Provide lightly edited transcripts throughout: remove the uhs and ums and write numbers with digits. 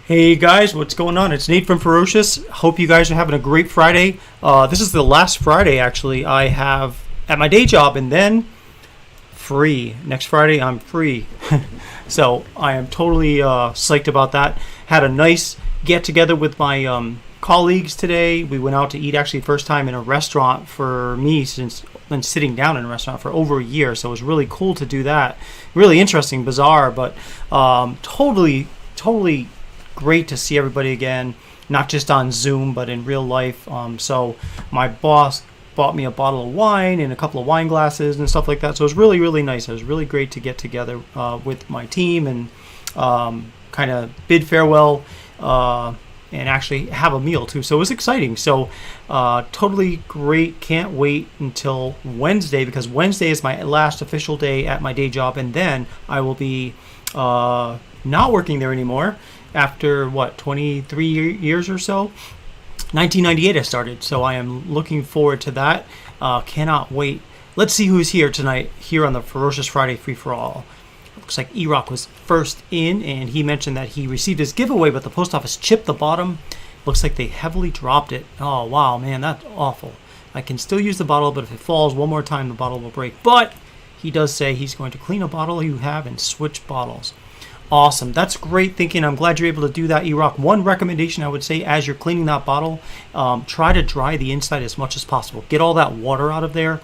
Hey guys, what's going on? It's Nate from Ferocious. Hope you guys are having a great Friday. This is the last Friday actually I have at my day job, and then free. Next Friday I'm free. So I am totally psyched about that. Had a nice get together with my colleagues today. We went out to eat, actually first time in a restaurant for me since been sitting down in a restaurant for over a year. So it was really cool to do that. Really interesting, bizarre, but totally great to see everybody again, not just on Zoom, but in real life. So my boss bought me a bottle of wine and a couple of wine glasses and stuff like that. So it was really, really nice. It was really great to get together with my team and kind of bid farewell and actually have a meal too. So it was exciting. So totally great. Can't wait until Wednesday, because Wednesday is my last official day at my day job, and then I will be not working there anymore after 23 years or so. 1998 I started, so I am looking forward to that. Cannot wait. Let's see who's here tonight here on the Ferocious Friday Free for All. Looks like E-Rock was first in, and he mentioned that he received his giveaway, but the post office chipped the bottom. Looks like they heavily dropped it. Oh wow, man, that's awful. I can still use the bottle, but if it falls one more time, the bottle will break. But he does say he's going to clean a bottle you have and switch bottles. Awesome. That's great thinking. I'm glad you're able to do that, E-Rock. One recommendation I would say as you're cleaning that bottle, try to dry the inside as much as possible. Get all that water out of there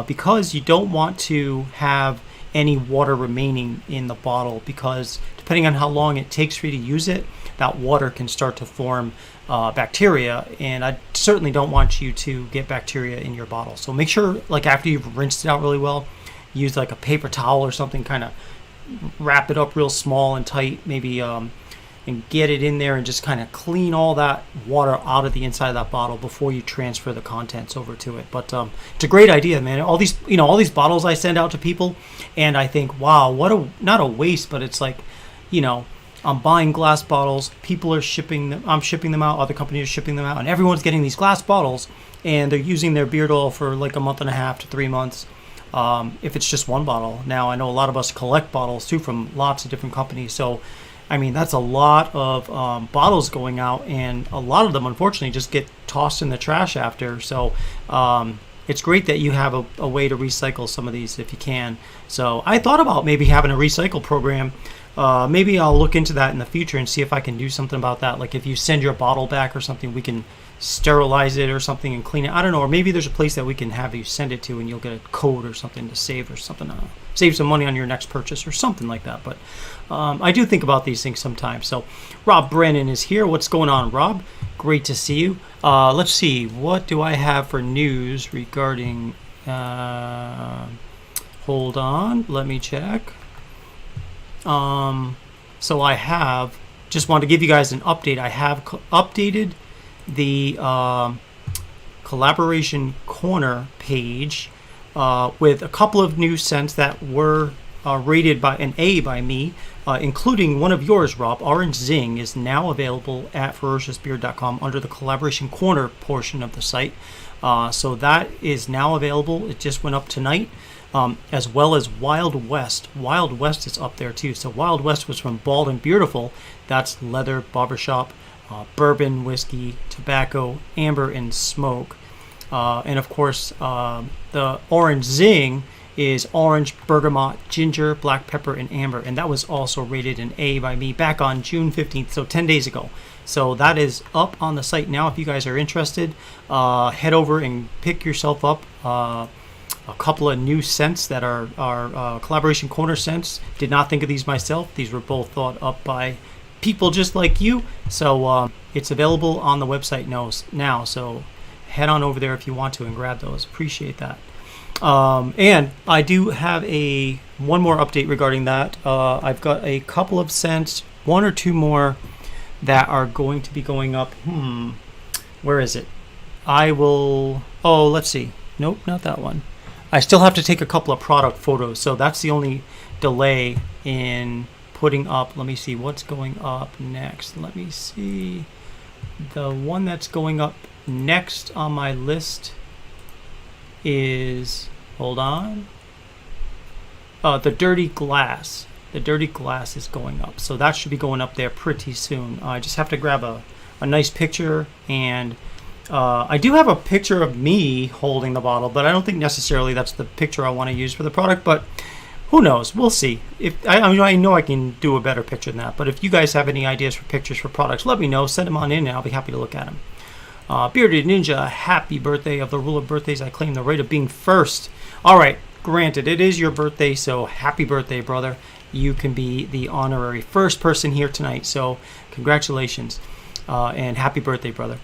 because you don't want to have any water remaining in the bottle, because depending on how long it takes for you to use it, that water can start to form bacteria, and I certainly don't want you to get bacteria in your bottle. So make sure, like after you've rinsed it out really well, use like a paper towel or something, kind of wrap it up real small and tight, maybe, and get it in there and just kind of clean all that water out of the inside of that bottle before you transfer the contents over to it. But it's a great idea, man. All these bottles I send out to people, and I think, wow, what a, not a waste, but it's like, I'm buying glass bottles, people are shipping them, I'm shipping them out, other companies are shipping them out, and everyone's getting these glass bottles, and they're using their beard oil for like a month and a half to 3 months. If it's just one bottle. Now, I know a lot of us collect bottles too from lots of different companies. So, I mean, that's a lot of bottles going out, and a lot of them, unfortunately, just get tossed in the trash after. So, it's great that you have a way to recycle some of these if you can. So, I thought about maybe having a recycle program. Maybe I'll look into that in the future and see if I can do something about that. Like if you send your bottle back or something, we can sterilize it or something and clean it. I don't know, or maybe there's a place that we can have you send it to and you'll get a code or something to save or something. Save some money on your next purchase or something like that. But I do think about these things sometimes. So Rob Brennan is here. What's going on, Rob? Great to see you. Let's see. What do I have for news regarding... hold on. Let me check. So I have... Just wanted to give you guys an update. I have updated the Collaboration Corner page with a couple of new scents that were rated by an A by me, including one of yours, Rob. Orange Zing is now available at ferociousbeard.com under the Collaboration Corner portion of the site. So that is now available. It just went up tonight. As well as Wild West. Wild West is up there too. So Wild West was from Bald and Beautiful. That's leather, barbershop, bourbon, whiskey, tobacco, amber, and smoke. And of course, the Orange Zing is orange, bergamot, ginger, black pepper, and amber. And that was also rated an A by me back on June 15th, so 10 days ago. So that is up on the site now. If you guys are interested, head over and pick yourself up a couple of new scents that are Collaboration Corner scents. Did not think of these myself. These were both thought up by people just like you. So it's available on the website now. So head on over there if you want to and grab those. Appreciate that. And I do have one more update regarding that. I've got a couple of scents, one or two more that are going to be going up. Where is it? Let's see. Nope, not that one. I still have to take a couple of product photos, so that's the only delay in putting up. Let me see what's going up next. Let me see. The one that's going up next on my list is, hold on, the Dirty Glass. The dirty glass is going up. So that should be going up there pretty soon. I just have to grab a nice picture, and I do have a picture of me holding the bottle, but I don't think necessarily that's the picture I want to use for the product, but who knows? We'll see. If I know I can do a better picture than that, but if you guys have any ideas for pictures for products, let me know. Send them on in, and I'll be happy to look at them. Bearded Ninja, happy birthday. Of the rule of birthdays, I claim the right of being first. All right, granted, it is your birthday, so happy birthday, brother. You can be the honorary first person here tonight, so congratulations, and happy birthday, brother.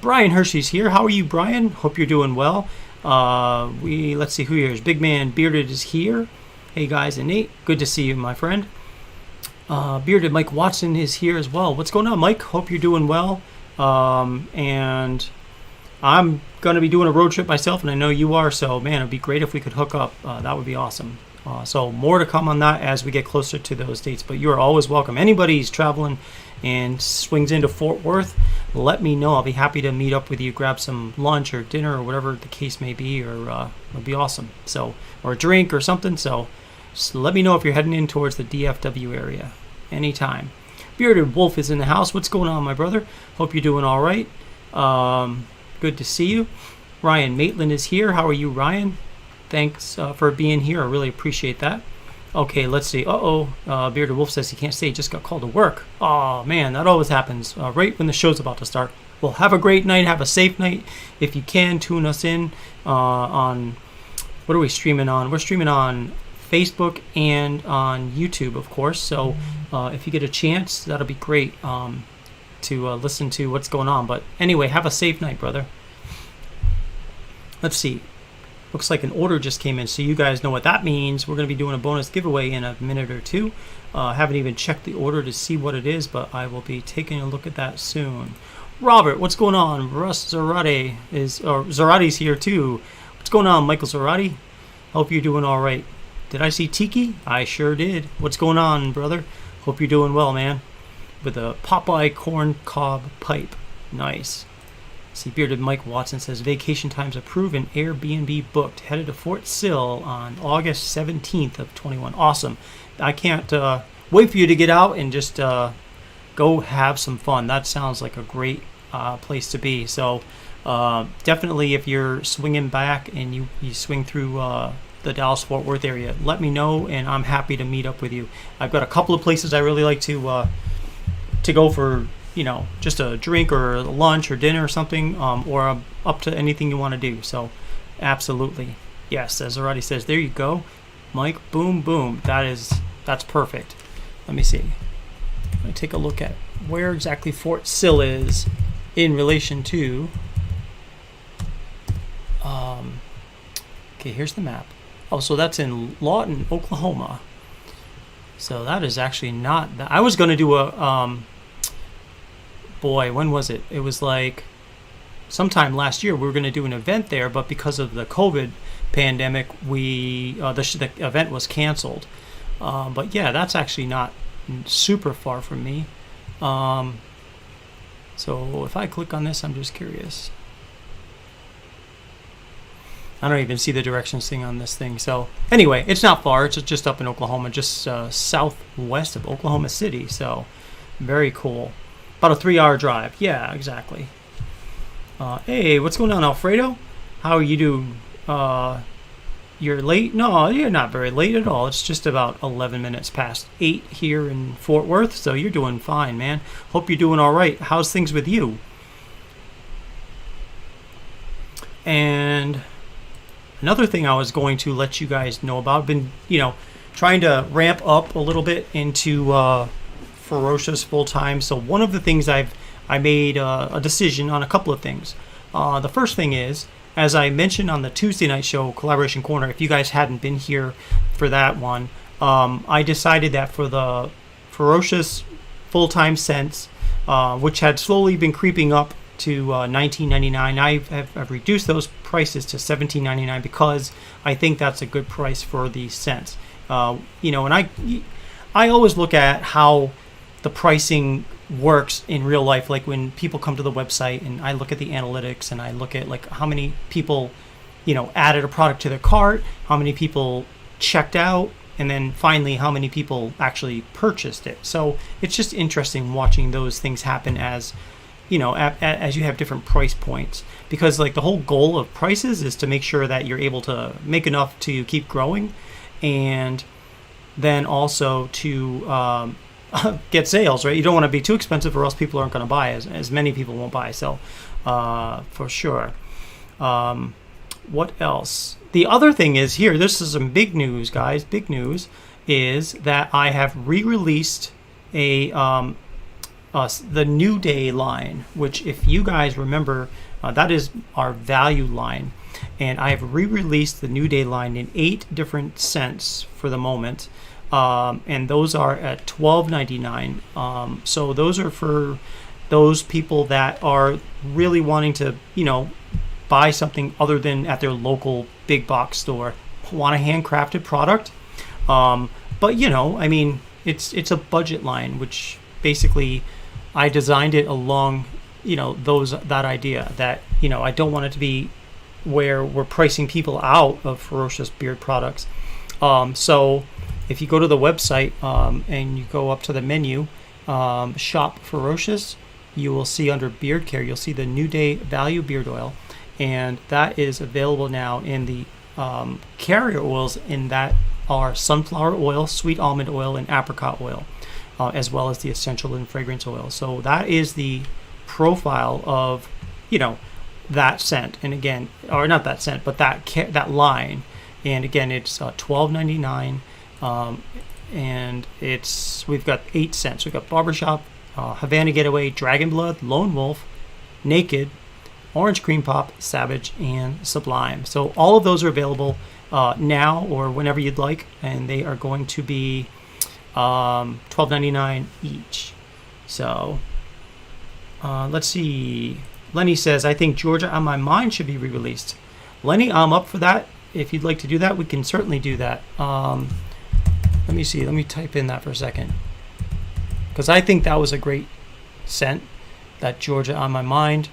Brian Hershey's here. How are you, Brian? Hope you're doing well. Let's see who here is. Big Man Bearded is here. Hey guys, and Nate, good to see you, my friend. Bearded Mike Watson is here as well. What's going on, Mike? Hope you're doing well. And I'm going to be doing a road trip myself, and I know you are, so man, it'd be great if we could hook up. That would be awesome. So more to come on that as we get closer to those dates, but you are always welcome. Anybody who's traveling and swings into Fort Worth, let me know. I'll be happy to meet up with you, grab some lunch or dinner or whatever the case may be, or it'll be awesome. So, or a drink or something. So just let me know if you're heading in towards the DFW area anytime. Bearded Wolf is in the house. What's going on, my brother? Hope you're doing all right. Good to see you. Ryan Maitland is here. How are you, Ryan? Thanks for being here. I really appreciate that. Okay, let's see. Bearded Wolf says he can't stay. He just got called to work. Oh, man, that always happens right when the show's about to start. Well, have a great night. Have a safe night. If you can, tune us in on... What are we streaming on? We're streaming on Facebook and on YouTube, of course. So if you get a chance, that'll be great to listen to what's going on. But anyway, have a safe night, brother. Let's see. Looks like an order just came in, so you guys know what that means. We're going to be doing a bonus giveaway in a minute or two. Haven't even checked the order to see what it is, but I will be taking a look at that soon. Robert, what's going on? Russ Zarati's here too. What's going on, Michael Zarati? Hope you're doing all right. Did I see Tiki? I sure did. What's going on, brother? Hope you're doing well, man. With a Popeye corn cob pipe. Nice. See, Bearded Mike Watson says, vacation times approved and Airbnb booked. Headed to Fort Sill on August 17th of 21. Awesome. I can't wait for you to get out and just go have some fun. That sounds like a great place to be. So definitely if you're swinging back and you swing through the Dallas-Fort Worth area, let me know, and I'm happy to meet up with you. I've got a couple of places I really like to go for, just a drink or a lunch or dinner or something, or up to anything you want to do. So absolutely. Yes, as already says, there you go. Mike, boom, boom. That's perfect. Let me see. Let me take a look at where exactly Fort Sill is in relation to... okay, here's the map. Oh, so that's in Lawton, Oklahoma. So that is actually not... I was going to do a... boy, when was it? It was like sometime last year. We were going to do an event there, but because of the COVID pandemic, the event was canceled. But yeah, that's actually not super far from me. So if I click on this, I'm just curious. I don't even see the directions thing on this thing. So anyway, it's not far. It's just up in Oklahoma, just southwest of Oklahoma City. So very cool. About a 3-hour drive. Yeah, exactly. Hey, what's going on, Alfredo? How are you doing? You're late? No, you're not very late at all. It's just about 11 minutes past 8 here in Fort Worth, so you're doing fine, man. Hope you're doing all right. How's things with you? And another thing I was going to let you guys know about, I've been, trying to ramp up a little bit into Ferocious full time. So one of the things I made a decision on a couple of things. The first thing is, as I mentioned on the Tuesday night show, Collaboration Corner, if you guys hadn't been here for that one, I decided that for the Ferocious full-time cents, which had slowly been creeping up to $19.99, I've reduced those prices to $17.99 because I think that's a good price for the cents. And I always look at how the pricing works in real life, like when people come to the website and I look at the analytics and I look at like how many people added a product to their cart, how many people checked out, and then finally how many people actually purchased it. So it's just interesting watching those things happen as as you have different price points, because like the whole goal of prices is to make sure that you're able to make enough to keep growing, and then also to get sales, right? You don't want to be too expensive or else people aren't going to buy, as many people won't buy. So for sure. What else? The other thing is here, this is some big news, guys. Big news is that I have re-released the New Day line, which if you guys remember, that is our value line. And I have re-released the New Day line in 8 different scents for the moment. And those are at $12.99. So those are for those people that are really wanting to, buy something other than at their local big box store, want a handcrafted product. But it's a budget line, which basically I designed it along, that idea that, I don't want it to be where we're pricing people out of Ferocious beard products. So if you go to the website and you go up to the menu, Shop Ferocious, you will see under Beard Care, you'll see the New Day Value Beard Oil. And that is available now in the carrier oils, in that are sunflower oil, sweet almond oil, and apricot oil, as well as the essential and fragrance oil. So that is the profile of, that scent. And again, or not that scent, but that line. And again, it's $12.99, and we've got 8 scents. We've got Barbershop, Havana Getaway, Dragon Blood, Lone Wolf, Naked, Orange Cream Pop, Savage, and Sublime. So all of those are available now or whenever you'd like, and they are going to be $12.99 each. So let's see. Lenny says, I think Georgia on My Mind should be re-released. Lenny, I'm up for that. If you'd like to do that, we can certainly do that. Let me see. Let me type in that for a second, because I think that was a great scent, that Georgia on My Mind.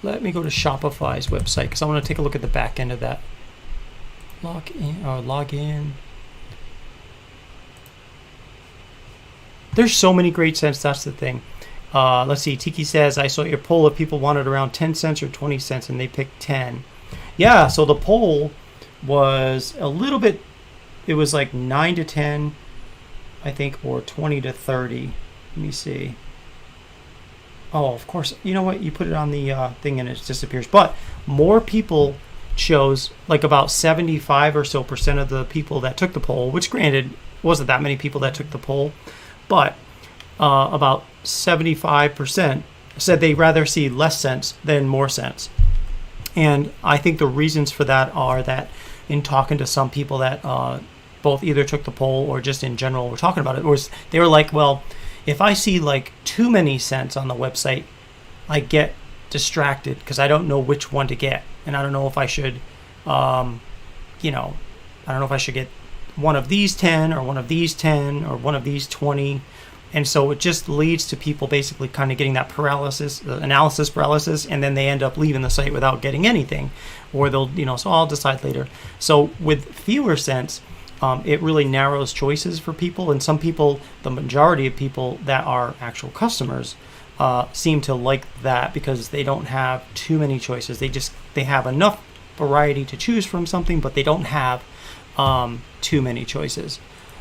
Let me go to Shopify's website, because I want to take a look at the back end of that. Log in. There's so many great scents. That's the thing. Let's see. Tiki says, I saw your poll if people wanted around 10 cents or 20 cents, and they picked 10. Yeah, so the poll was a little bit, it was like 9 to 10, I think, or 20 to 30. Let me see. Oh, of course. You know what? You put it on the thing and it disappears. But more people chose, like about 75 or so % of the people that took the poll, which granted wasn't that many people that took the poll, but about 75% said they'd rather see less scents than more scents. And I think the reasons for that are that in talking to some people that both either took the poll or just in general were talking about it, was they were like, well, if I see like too many scents on the website, I get distracted because I don't know which one to get, and I don't know if I should, I don't know if I should get one of these 10 or one of these 10 or one of these 20, and so it just leads to people basically kind of getting that analysis paralysis, and then they end up leaving the site without getting anything, or they'll, so I'll decide later. So with fewer scents, it really narrows choices for people, and some people, the majority of people that are actual customers, seem to like that because they don't have too many choices. They have enough variety to choose from something, but they don't have too many choices.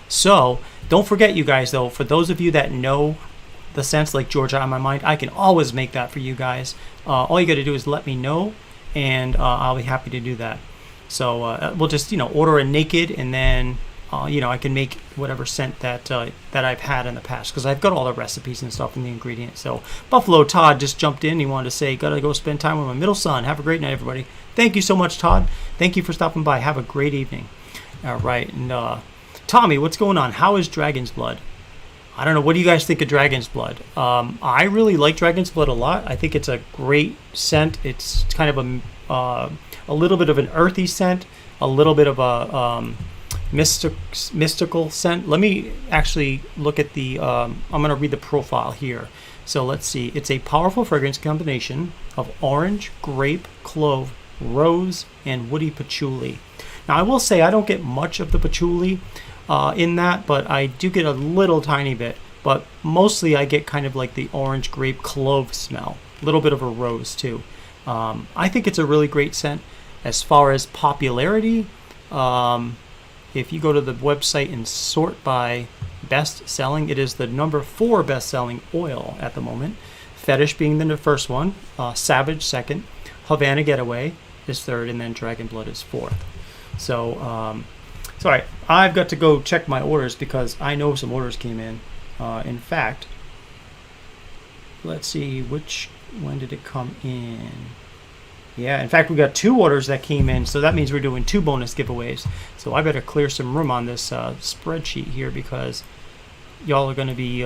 So don't forget, you guys, though, for those of you that know the scents like Georgia on My Mind, I can always make that for you guys. All you got to do is let me know, and I'll be happy to do that. So we'll just, order a Naked, and then, I can make whatever scent that I've had in the past, because I've got all the recipes and stuff and the ingredients. So Buffalo Todd just jumped in. He wanted to say, gotta go spend time with my middle son. Have a great night, everybody. Thank you so much, Todd. Thank you for stopping by. Have a great evening. All right. And Tommy, what's going on? How is Dragon's Blood? I don't know. What do you guys think of Dragon's Blood? I really like Dragon's Blood a lot. I think it's a great scent. It's kind of a little bit of an earthy scent, a little bit of a mystical scent. Let me actually look at the, I'm going to read the profile here. So let's see. It's a powerful fragrance combination of orange, grape, clove, rose, and woody patchouli. Now I will say I don't get much of the patchouli in that, but I do get a little tiny bit. But mostly I get kind of like the orange grape clove smell, a little bit of a rose too. I think it's a really great scent. As far as popularity, if you go to the website and sort by best selling, it is the number 4 best selling oil at the moment. Fetish being the first one, Savage second, Havana Getaway is third, and then Dragon Blood is fourth. So, it's all right. I've got to go check my orders because I know some orders came in. In fact, let's see when did it come in? Yeah, in fact, we got 2 orders that came in, so that means we're doing 2 bonus giveaways. So I better clear some room on this spreadsheet here because y'all are going to be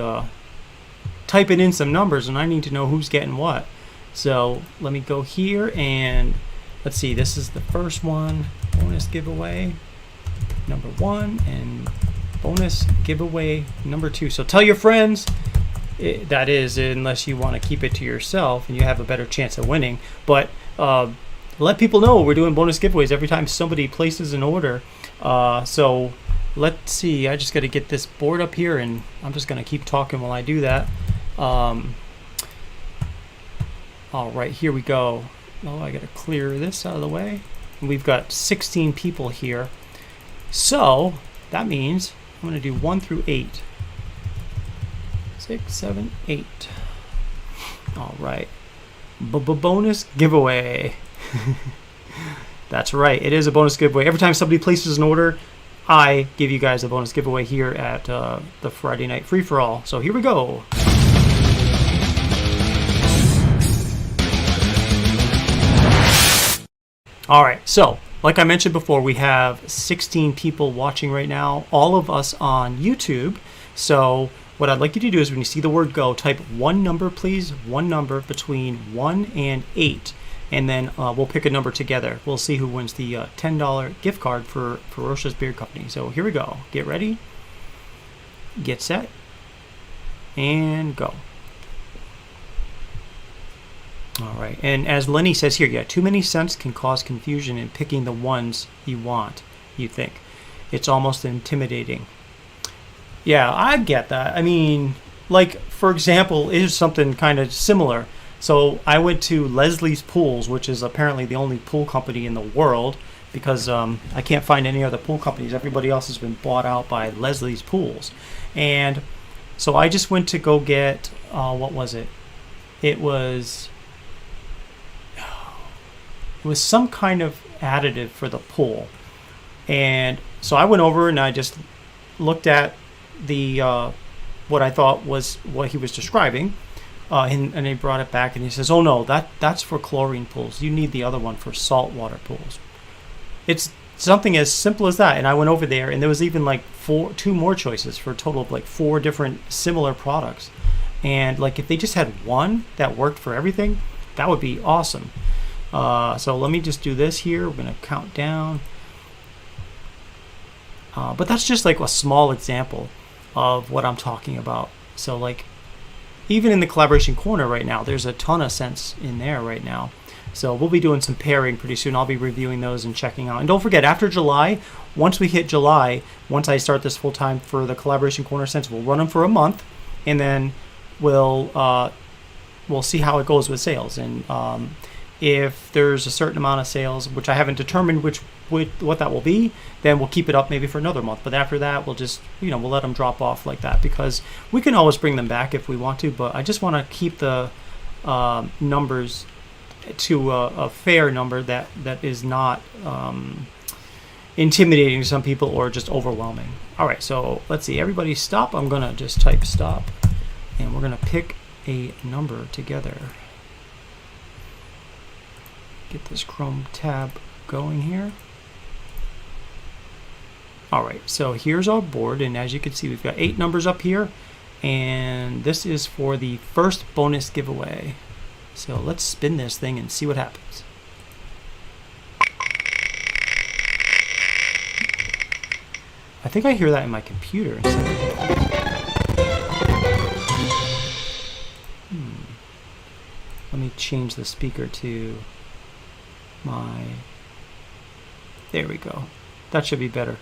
typing in some numbers, and I need to know who's getting what. So let me go here, and let's see. This is the first one, bonus giveaway number 1, and bonus giveaway number 2. So tell your friends. That is, unless you want to keep it to yourself and you have a better chance of winning. But let people know we're doing bonus giveaways every time somebody places an order. So let's see. I just got to get this board up here, and I'm just going to keep talking while I do that. All right, here we go. Oh, I got to clear this out of the way. We've got 16 people here. So that means I'm going to do 1 through 8. 6, 7, 8. All right. Bonus giveaway. That's right. It is a bonus giveaway. Every time somebody places an order, I give you guys a bonus giveaway here at the Friday Night Free-for-All. So here we go. All right. So, like I mentioned before, we have 16 people watching right now, all of us on YouTube. So what I'd like you to do is when you see the word go, type 1 number, please. 1 number between 1 and 8. And then we'll pick a number together. We'll see who wins the $10 gift card for Ferocious Beard Company. So here we go. Get ready. Get set. And go. All right. And as Lenny says here, yeah, too many scents can cause confusion in picking the ones you want, you think. It's almost intimidating. Yeah, I get that. I mean, like, for example, it is something kind of similar. So I went to Leslie's Pools, which is apparently the only pool company in the world, because I can't find any other pool companies. Everybody else has been bought out by Leslie's Pools. And so I just went to go get, what was it? It was some kind of additive for the pool. And so I went over and I just looked at the what I thought was what he was describing, and he brought it back and he says, oh no, that's for chlorine pools. You need the other one for saltwater pools. It's something as simple as that. And I went over there and there was even like 2 more choices for a total of like 4 different similar products. And like if they just had one that worked for everything, that would be awesome. So let me just do this here. We're going to count down. But that's just like a small example of what I'm talking about. So like even in the collaboration corner right now, there's a ton of scents in there right now. So we'll be doing some pairing pretty soon. I'll be reviewing those and checking out. And don't forget, after July, once we hit July, once I start this full time for the collaboration corner scents, we'll run them for a month, and then we'll see how it goes with sales. And if there's a certain amount of sales, which I haven't determined what that will be, then we'll keep it up maybe for another month. But after that, we'll just, we'll let them drop off like that, because we can always bring them back if we want to. But I just want to keep the numbers to a fair number that is not intimidating to some people or just overwhelming. All right, so let's see. Everybody stop. I'm going to just type stop, and we're going to pick a number together. Get this Chrome tab going here. All right, so here's our board, and as you can see, we've got 8 numbers up here, and this is for the first bonus giveaway. So let's spin this thing and see what happens. I think I hear that in my computer instead of... Let me change the speaker to my... There we go. That should be better.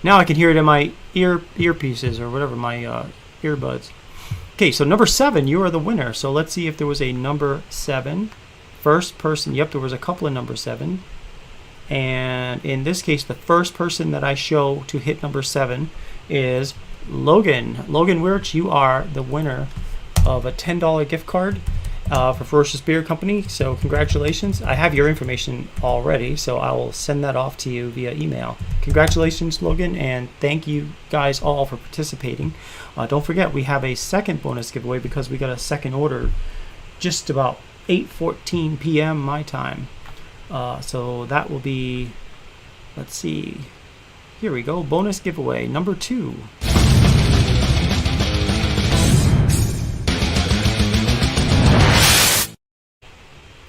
Now I can hear it in my earpieces or whatever, my earbuds. Okay, so number 7, you are the winner. So let's see if there was a number 7. First person, yep, there was a couple of number 7. And in this case, the first person that I show to hit number 7 is Logan. Logan Wirch, you are the winner of a $10 gift card for Ferocious Beer Company. So congratulations. I have your information already, so I will send that off to you via email. Congratulations, Logan, and thank you guys all for participating. Don't forget, we have a second bonus giveaway because we got a second order just about 8:14 p.m. my time. So that will be, let's see, here we go, bonus giveaway number 2.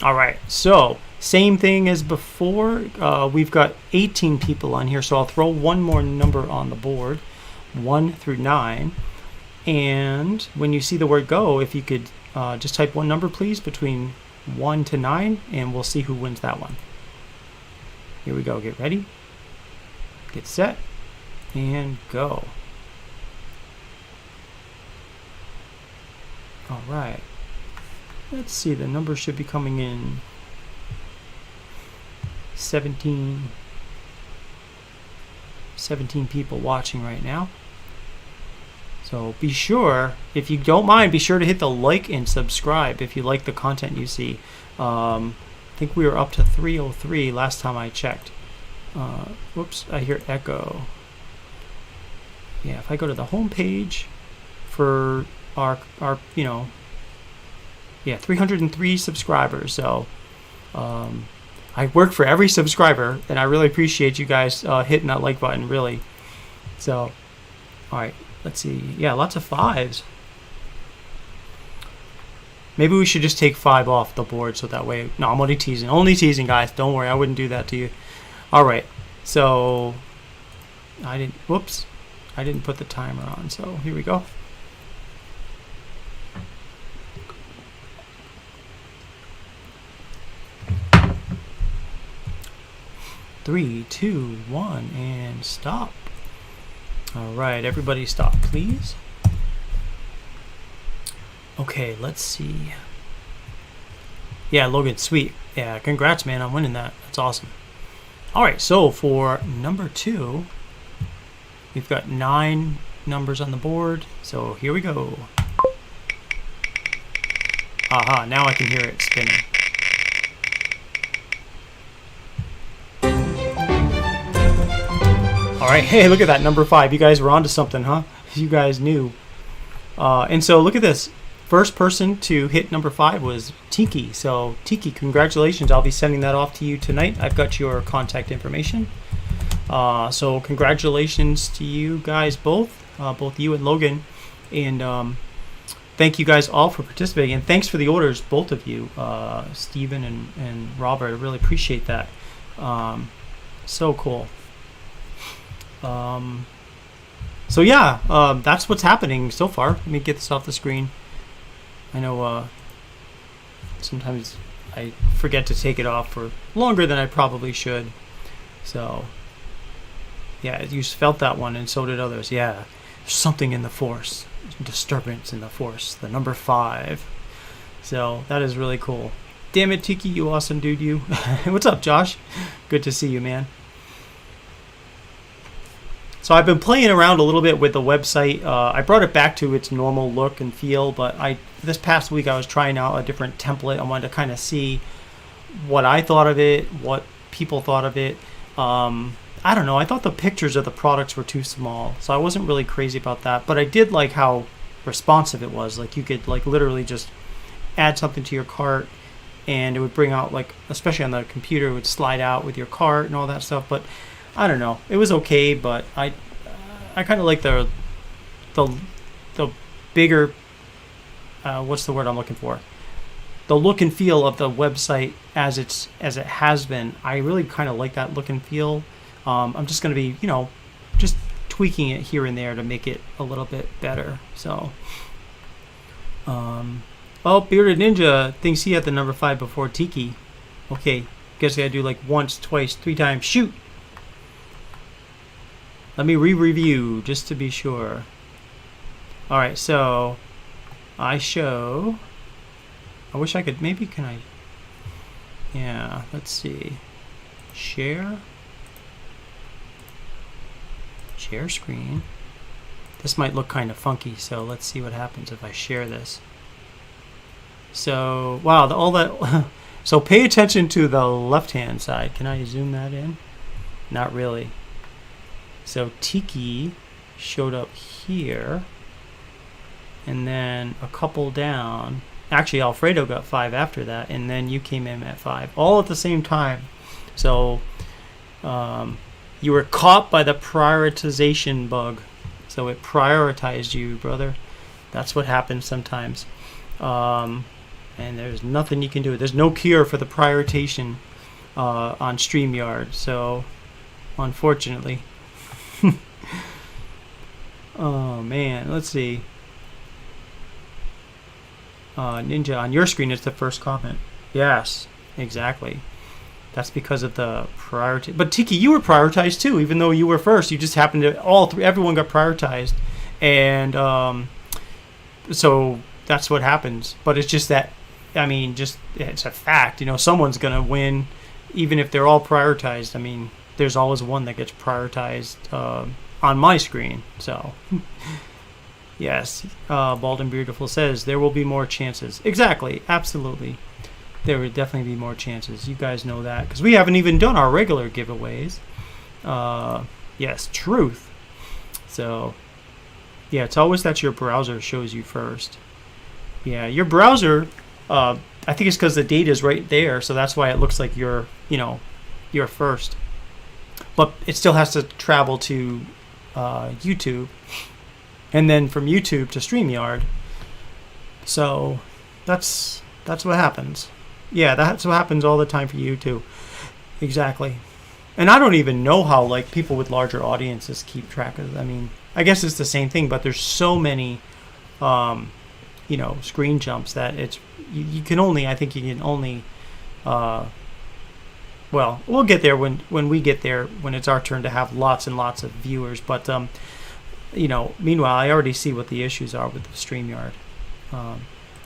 All right, so same thing as before. We've got 18 people on here, so I'll throw one more number on the board, 1 through 9. And when you see the word go, if you could just type one number, please, between 1 to 9, and we'll see who wins that one. Here we go. Get ready, get set, and go. All right. Let's see, the number should be coming in 17 people watching right now. So be sure, if you don't mind, be sure to hit the like and subscribe if you like the content you see. I think we were up to 303 last time I checked. Whoops, I hear echo. Yeah, if I go to the home page for our 303 subscribers. So I work for every subscriber, and I really appreciate you guys hitting that like button, really. So, all right, let's see. Yeah, lots of 5s. Maybe we should just take 5 off the board so that way. No, I'm only teasing. Only teasing, guys. Don't worry, I wouldn't do that to you. All right, so I didn't put the timer on. So here we go. Three, 2, 1, and stop. All right, everybody stop, please. Okay, let's see. Yeah, Logan, sweet. Yeah, congrats, man, on winning that. That's awesome. All right, so for number 2, we've got 9 numbers on the board. So here we go. Aha, now I can hear it spinning. All right, hey, look at that, number 5. You guys were onto something, huh? You guys knew. And so look at this. First person to hit number 5 was Tiki. So Tiki, congratulations. I'll be sending that off to you tonight. I've got your contact information. So congratulations to you guys both you and Logan. And thank you guys all for participating. And thanks for the orders, both of you, Stephen and Robert. I really appreciate that. So cool. So yeah, that's what's happening so far. Let me get this off the screen. I know sometimes I forget to take it off for longer than I probably should. So yeah, you felt that one, and so did others. Yeah, there's something in the force, disturbance in the force, the number 5. So that is really cool. Damn it, Tiki, you awesome dude, you. What's up, Josh? Good to see you, man. So I've been playing around a little bit with the website. I brought it back to its normal look and feel, but this past week I was trying out a different template. I wanted to kind of see what I thought of it, what people thought of it. I don't know. I thought the pictures of the products were too small, so I wasn't really crazy about that. But I did like how responsive it was. Like you could like literally just add something to your cart, and it would bring out, like, especially on the computer, it would slide out with your cart and all that stuff. But I don't know. It was okay, but I kind of like the bigger, what's the word I'm looking for? The look and feel of the website as it has been. I really kind of like that look and feel. I'm just going to be, just tweaking it here and there to make it a little bit better. So, oh, Bearded Ninja thinks he had the number 5 before Tiki. Okay, guess I gotta do like once, twice, 3 times. Shoot. Let me re-review just to be sure. All right, so I show. I wish I could. Maybe can I? Yeah. Let's see. Share. Share screen. This might look kind of funky, so let's see what happens if I share this. So wow, all that. So pay attention to the left-hand side. Can I zoom that in? Not really. So Tiki showed up here, and then a couple down. Actually, Alfredo got 5 after that, and then you came in at 5, all at the same time. So you were caught by the prioritization bug. So it prioritized you, brother. That's what happens sometimes. And there's nothing you can do. There's no cure for the prioritization on StreamYard. So, unfortunately. Oh, man. Let's see. Ninja, on your screen, it's the first comment. Yes, exactly. That's because of the priority. But Tiki, you were prioritized too, even though you were first. You just happened to everyone got prioritized, and so that's what happens. But it's just that, I mean, it's a fact. Someone's gonna win, even if they're all prioritized. I mean, there's always one that gets prioritized on my screen. So. Yes, Bald and Beautiful says there will be more chances. Exactly, absolutely. There would definitely be more chances. You guys know that because we haven't even done our regular giveaways. Yes, truth. So, yeah, it's always that your browser shows you first. Yeah, your browser. I think it's because the data is right there, so that's why it looks like you're first. But it still has to travel to YouTube. And then from YouTube to StreamYard. So that's what happens. Yeah, that's what happens all the time for you too. Exactly. And I don't even know how people with larger audiences keep track of it. I mean, I guess it's the same thing, but there's so many screen jumps that you can only well, we'll get there when we get there, when it's our turn to have lots and lots of viewers, but meanwhile, I already see what the issues are with the StreamYard.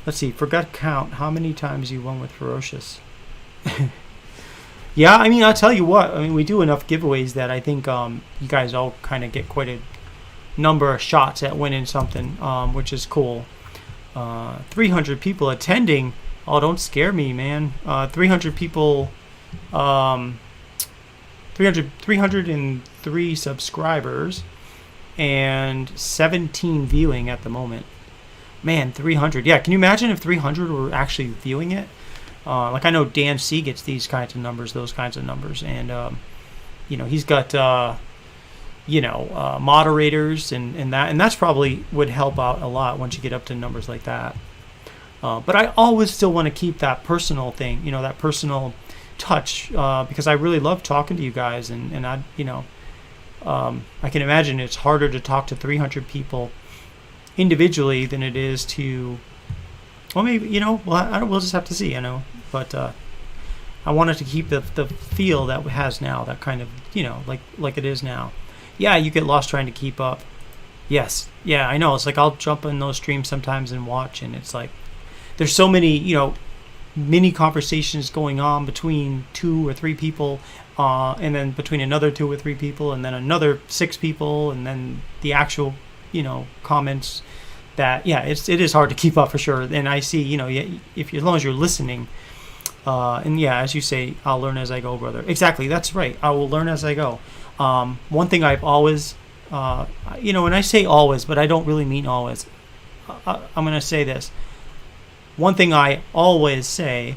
Let's see, forgot count how many times you won with Ferocious. Yeah, I mean, I'll tell you what. I mean, we do enough giveaways that I think you guys all kind of get quite a number of shots at winning something, which is cool. 300 people attending. Oh, don't scare me, man. 300 people, 303 subscribers. And 17 viewing at the moment. Man, 300. Yeah, can you imagine if 300 were actually viewing it? I know Dan C gets these kinds of numbers, those kinds of numbers, and he's got moderators and that's probably would help out a lot once you get up to numbers like that. But I always still want to keep that personal thing, that personal touch, because I really love talking to you guys, and I I can imagine it's harder to talk to 300 people individually than it is to, well, maybe, we'll just have to see, but I wanted to keep the feel that it has now, that kind of, like it is now. Yeah, you get lost trying to keep up. Yes, yeah, I know. It's like I'll jump in those streams sometimes and watch, and it's like there's so many, mini conversations going on between 2 or 3 people, and then between another 2 or 3 people, and then another 6 people, and then the actual, comments. That it is hard to keep up for sure. And I see, as long as you're listening, and yeah, as you say, I'll learn as I go, brother. Exactly, that's right. I will learn as I go. One thing I've always, and I say always, but I don't really mean always. I'm going to say this. One thing I always say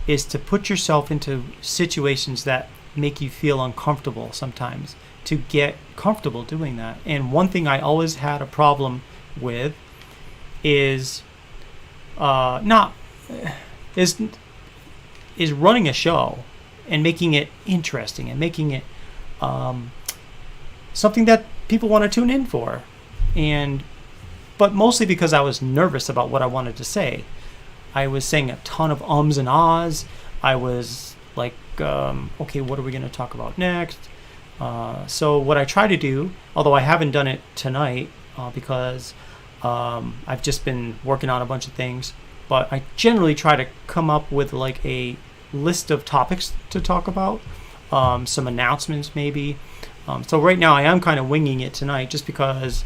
is to put yourself into situations that make you feel uncomfortable sometimes, to get comfortable doing that. And one thing I always had a problem with is running a show and making it interesting and making it something that people want to tune in for, but mostly because I was nervous about what I wanted to say. I was saying a ton of ums and ahs. I was like, okay, what are we going to talk about next? So what I try to do, although I haven't done it tonight because I've just been working on a bunch of things, but I generally try to come up with like a list of topics to talk about, some announcements maybe. So right now I am kind of winging it tonight just because,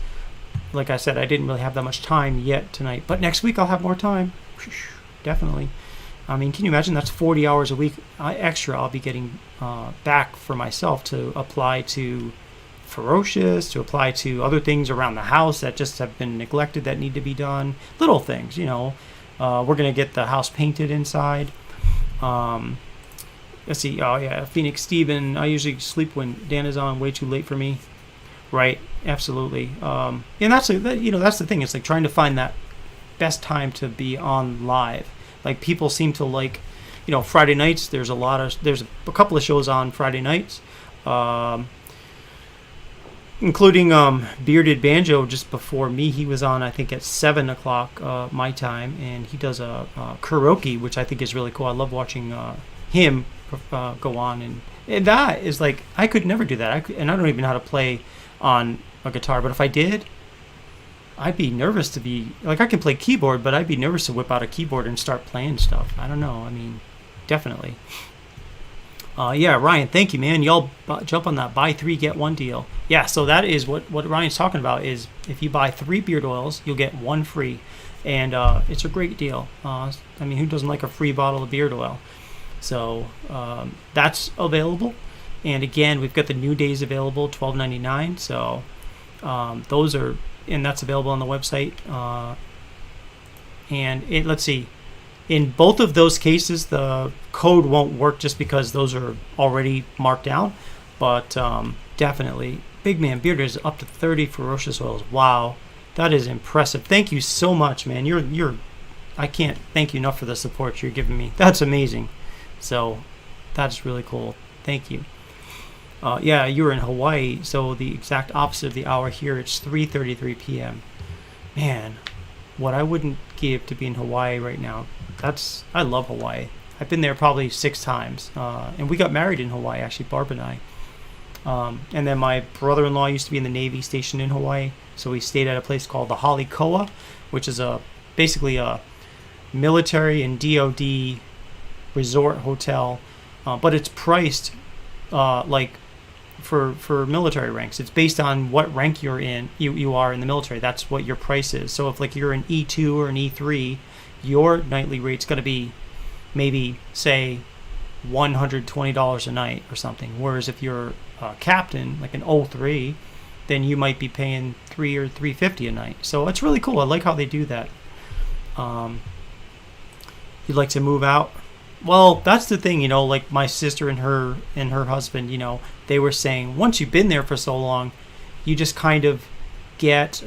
like I said, I didn't really have that much time yet tonight. But next week I'll have more time, definitely. I mean, can you imagine? That's 40 hours a week extra I'll be getting back for myself to apply to Ferocious, to apply to other things around the house that just have been neglected that need to be done. Little things, you know. We're going to get the house painted inside. Let's see. Oh, yeah. Phoenix Steven. I usually sleep when Dan is on, way too late for me. Right. Absolutely. And that's the thing. It's like trying to find that best time to be on live. Like people seem to like, Friday nights. There's a couple of shows on Friday nights, including Bearded Banjo just before me. He was on, I think, at 7 o'clock my time, and he does a karaoke, which I think is really cool. I love watching him go on, and that is like I could never do that. And I don't even know how to play on a guitar, but if I did, I'd be nervous to be like I can play keyboard, but I'd be nervous to whip out a keyboard and start playing stuff. I don't know. I mean, definitely. Yeah, Ryan, thank you, man. Y'all jump on that buy 3 get 1 deal. Yeah, so that is what Ryan's talking about. Is if you buy 3 beard oils, you'll get 1 free, and it's a great deal. I mean, who doesn't like a free bottle of beard oil? So that's available. And again, we've got the new days available, $12.99. So those are. And that's available on the website. Let's see. In both of those cases, the code won't work just because those are already marked down. But definitely, Big Man Beard is up to 30 Ferocious oils. Wow, that is impressive. Thank you so much, man. I can't thank you enough for the support you're giving me. That's amazing. So that's really cool. Thank you. Yeah, you were in Hawaii, so the exact opposite of the hour here. It's 3:33 p.m. Man, what I wouldn't give to be in Hawaii right now. I love Hawaii. I've been there probably 6 times, and we got married in Hawaii, actually, Barb and I. And then my brother-in-law used to be in the Navy stationed in Hawaii, so we stayed at a place called the Halikoa, which is basically a military and DoD resort hotel, but it's priced like for military ranks. It's based on what rank you're in. You are in the military. That's what your price is. So if like you're an E2 or an E3, your nightly rate's going to be maybe say $120 a night or something. Whereas if you're a captain, like an O3, then you might be paying $3 or $350 a night. So it's really cool. I like how they do that. You'd like to move out? Well, that's the thing, like my sister and her husband, they were saying once you've been there for so long, you just kind of get,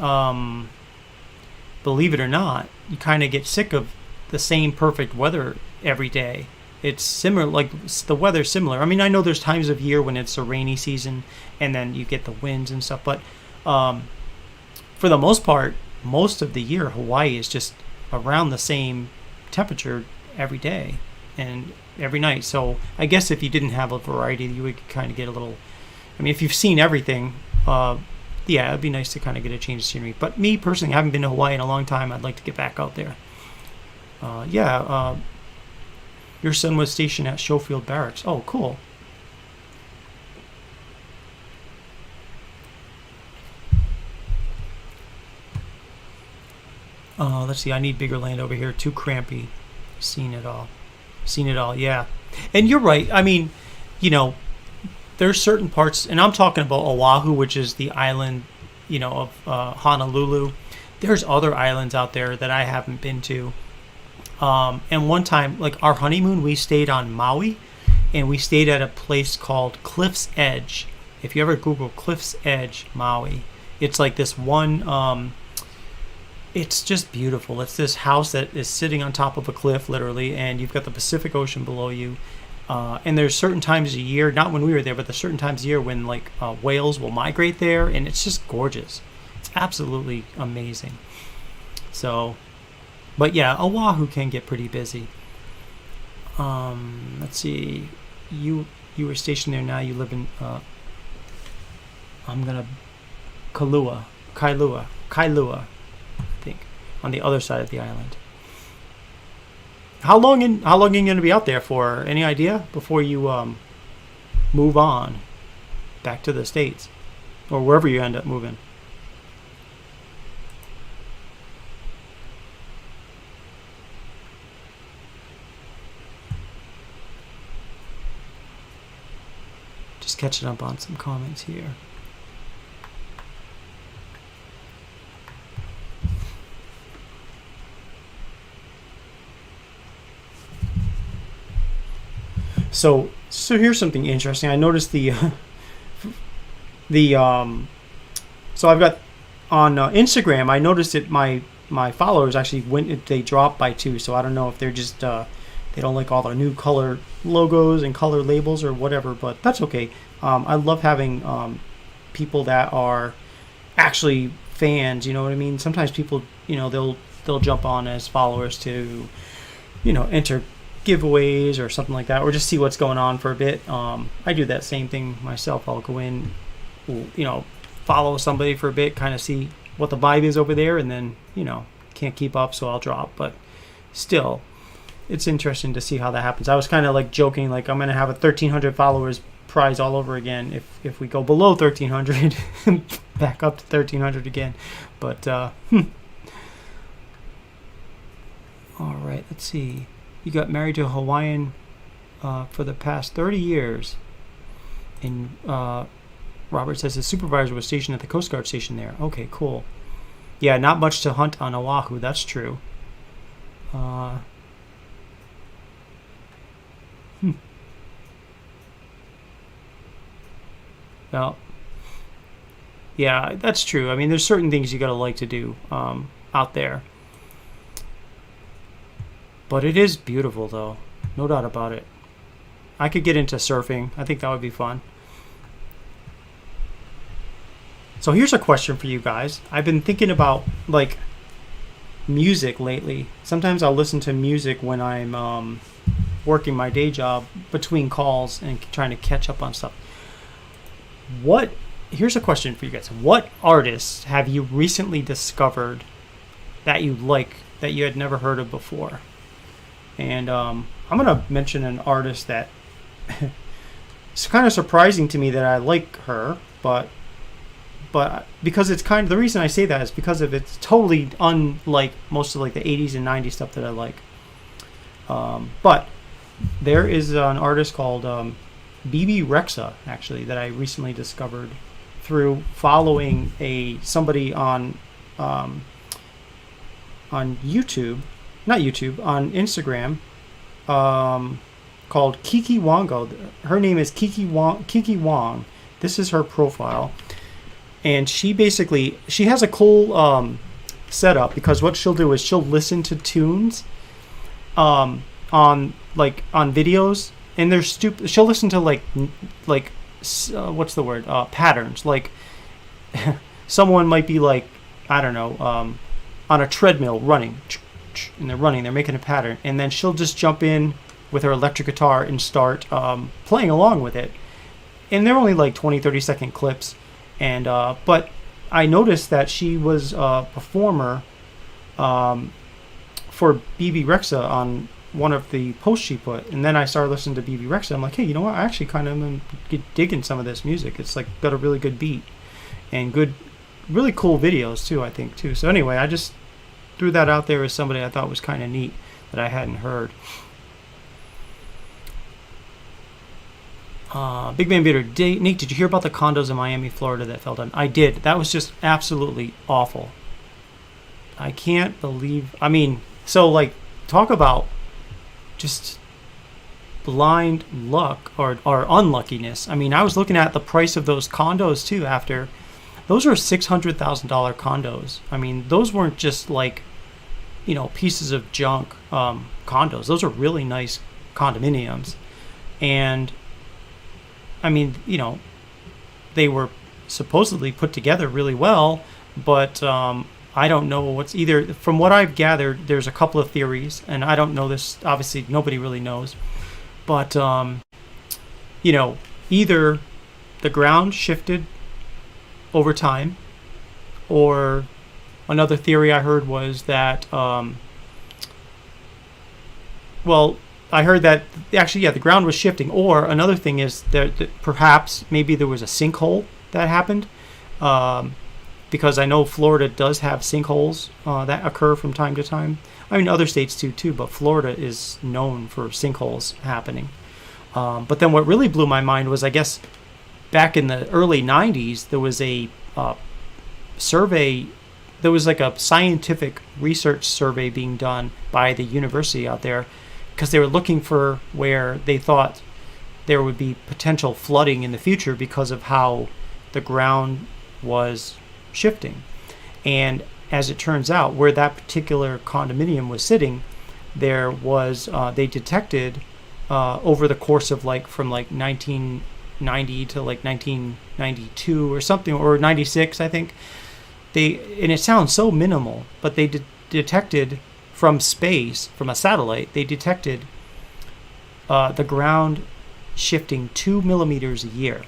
believe it or not, you kind of get sick of the same perfect weather every day. It's similar, like the weather's similar. I mean, I know there's times of year when it's a rainy season and then you get the winds and stuff, but for the most part, most of the year, Hawaii is just around the same temperature every day and every night. So I guess if you didn't have a variety, you would kind of get a little. I mean, if you've seen everything, yeah, it'd be nice to kind of get a change of scenery. But me personally, I haven't been to Hawaii in a long time. I'd like to get back out there. Your son was stationed at Schofield Barracks. Oh, cool. Let's see. I need bigger land over here. Too crampy. Seen it all. Yeah. And you're right. I mean, there's certain parts, and I'm talking about Oahu, which is the island, of Honolulu. There's other islands out there that I haven't been to. And one time, like our honeymoon, we stayed on Maui, and we stayed at a place called Cliff's Edge. If you ever Google Cliff's Edge, Maui, it's like this one. It's just beautiful. It's this house that is sitting on top of a cliff, literally, and you've got the Pacific Ocean below you. And there's certain times a year, not when we were there, but there's certain times a year when like whales will migrate there, and it's just gorgeous. It's absolutely amazing. So, but yeah, Oahu can get pretty busy. Let's see, you were stationed there. Now you live in I'm gonna Kailua, I think, on the other side of the island. How long are you gonna be out there for? Any idea before you move on back to the States or wherever you end up moving? Just catching up on some comments here. So here's something interesting. I noticed so I've got on Instagram. I noticed that my followers actually they dropped by 2. So I don't know if they're just they don't like all the new color logos and color labels or whatever, but that's okay. I love having people that are actually fans. You know what I mean? Sometimes people, they'll jump on as followers to, enter giveaways or something like that, or just see what's going on for a bit. I do that same thing myself. I'll go in, follow somebody for a bit, kind of see what the vibe is over there, and then can't keep up, so I'll drop. But still, it's interesting to see how that happens. I was kind of like joking, like I'm gonna have a 1,300 followers prize all over again if we go below 1,300, back up to 1,300 again. But all right, let's see. You got married to a Hawaiian for the past 30 years. And Robert says his supervisor was stationed at the Coast Guard station there. Okay, cool. Yeah, not much to hunt on Oahu, that's true. Well, yeah, that's true. I mean, there's certain things you gotta like to do out there. But it is beautiful, though. No doubt about it. I could get into surfing. I think that would be fun. So here's a question for you guys. I've been thinking about, like, music lately. Sometimes I'll listen to music when I'm working my day job between calls and trying to catch up on stuff. Here's a question for you guys. What artists have you recently discovered that you like, that you had never heard of before? And I'm going to mention an artist that it's kind of surprising to me that I like her, but because it's kind of, the reason I say that is because of it's totally unlike most of like the 80s and 90s stuff that I like. But there is an artist called BB Rexa, actually, that I recently discovered through following somebody on YouTube. Not YouTube, on Instagram, called Kiki Wongo. Her name is Kiki Wong. This is her profile, and she has a cool setup, because what she'll do is she'll listen to tunes on videos, and they're stupid. She'll listen to what's the word, patterns. Like someone might be like, I don't know, on a treadmill running, and they're making a pattern, and then she'll just jump in with her electric guitar and start playing along with it. And they're only like 20-30 second clips, and but I noticed that she was a performer for BB Rexa on one of the posts she put, and then I started listening to BB Rexa. I'm like, hey, you know what, I actually kind of am digging some of this music. It's like got a really good beat and good, really cool videos too, I think too. So anyway, I just threw that out there as somebody I thought was kind of neat that I hadn't heard. Big Man Vader, Nate, did you hear about the condos in Miami, Florida that fell down? I did. That was just absolutely awful. I can't believe, so like, talk about just blind luck or unluckiness. I was looking at the price of those condos too after. Those are $600,000 condos. Those weren't just like, pieces of junk condos. Those are really nice condominiums. And they were supposedly put together really well, but I don't know what's either. From what I've gathered, there's a couple of theories, and I don't know this. Obviously, nobody really knows. But, either the ground shifted over time. Or another theory I heard was that, well, I heard that actually, yeah, the ground was shifting. Or another thing is that perhaps maybe there was a sinkhole that happened. Because I know Florida does have sinkholes that occur from time to time. I mean, other states do too, but Florida is known for sinkholes happening. But then what really blew my mind was, I guess, back in the early 90s, there was a survey. There was like a scientific research survey being done by the university out there because they were looking for where they thought there would be potential flooding in the future because of how the ground was shifting. And as it turns out, where that particular condominium was sitting, there was they detected over the course of from 1990 to 1992 or something, or 96, I think. And it sounds so minimal, but they detected from space, from a satellite, they detected the ground shifting 2 millimeters a year.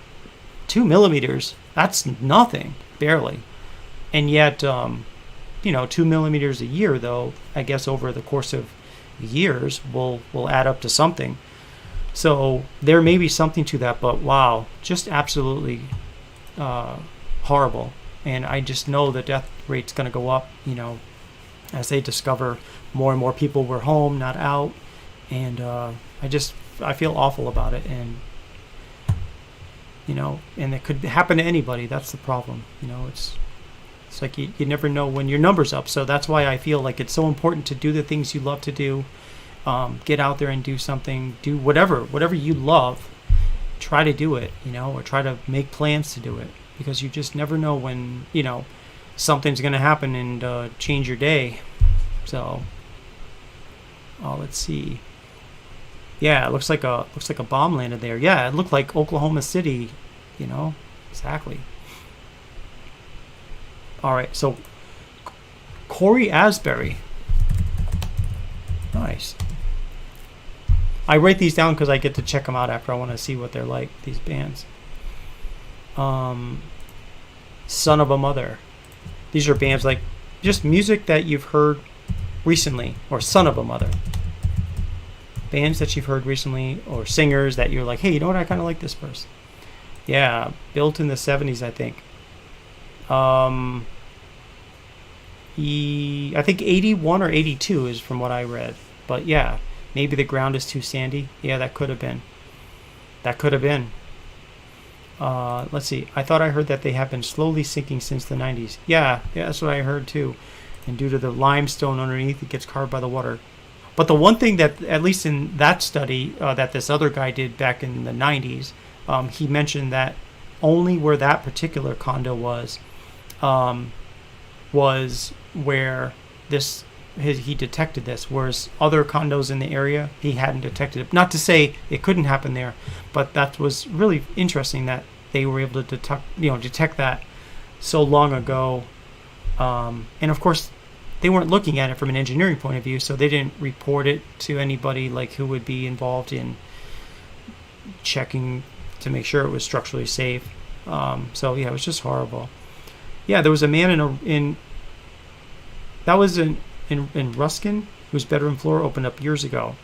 2 millimeters, that's nothing, barely. And yet, 2 millimeters a year, though, I guess over the course of years will add up to something. So there may be something to that, but wow, just absolutely horrible. And I just know the death rate's going to go up, as they discover more and more people were home, not out. And I feel awful about it. And, and it could happen to anybody. That's the problem. It's like you never know when your number's up. So that's why I feel like it's so important to do the things you love to do. Get out there and do something. Do whatever you love. Try to do it, or try to make plans to do it. Because you just never know when, something's going to happen and change your day. So, let's see. Yeah, it looks like a bomb landed there. Yeah, it looked like Oklahoma City, exactly. All right, so Corey Asbury. Nice. I write these down because I get to check them out after. I want to see what they're like, these bands. Son of a Mother. These are bands like just music that you've heard recently, or Son of a Mother. Bands that you've heard recently, or singers that you're like, hey, you know what? I kind of like this person. Yeah, built in the 70s, I think. I think 81 or 82 is from what I read. But yeah, maybe the ground is too sandy. Yeah, that could have been. Let's see. I thought I heard that they have been slowly sinking since the 90s. Yeah, that's what I heard too. And due to the limestone underneath, it gets carved by the water. But the one thing that, at least in that study that this other guy did back in the 90s, he mentioned that only where that particular condo was where he detected this, whereas other condos in the area, he hadn't detected it. Not to say it couldn't happen there, but that was really interesting that they were able to detect that so long ago. And of course, they weren't looking at it from an engineering point of view, so they didn't report it to anybody who would be involved in checking to make sure it was structurally safe. So yeah, it was just horrible. Yeah, there was a man in Ruskin whose bedroom floor opened up years ago.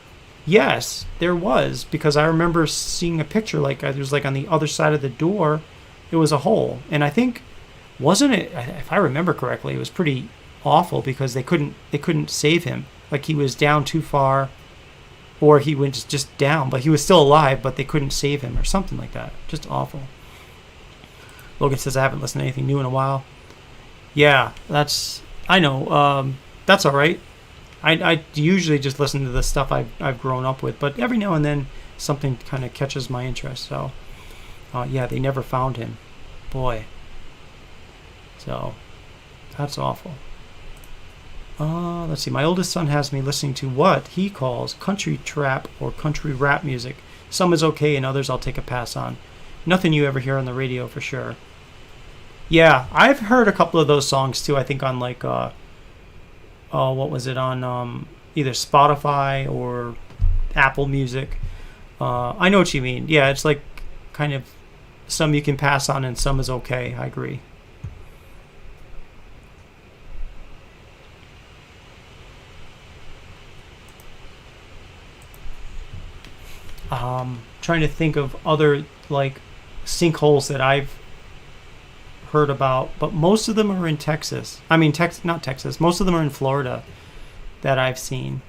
Yes, there was, because I remember seeing a picture it was on the other side of the door. It was a hole, and I think, wasn't it? If I remember correctly, it was pretty awful because they couldn't save him. He was down too far, or he went just down, but he was still alive, but they couldn't save him or something like that. Just awful. Logan says I haven't listened to anything new in a while. Yeah, I know. That's all right. I usually just listen to the stuff I've grown up with, but every now and then something kind of catches my interest. So, yeah, they never found him. Boy. So, that's awful. Let's see. My oldest son has me listening to what he calls country trap or country rap music. Some is okay, and others I'll take a pass on. Nothing you ever hear on the radio for sure. Yeah, I've heard a couple of those songs too. I think on what was it, on either Spotify or Apple Music. I know what you mean. Yeah, it's kind of some you can pass on and some is okay. I agree. Trying to think of other like sinkholes that I've heard about, but most of them are in Texas. I mean, not Texas. Most of them are in Florida that I've seen,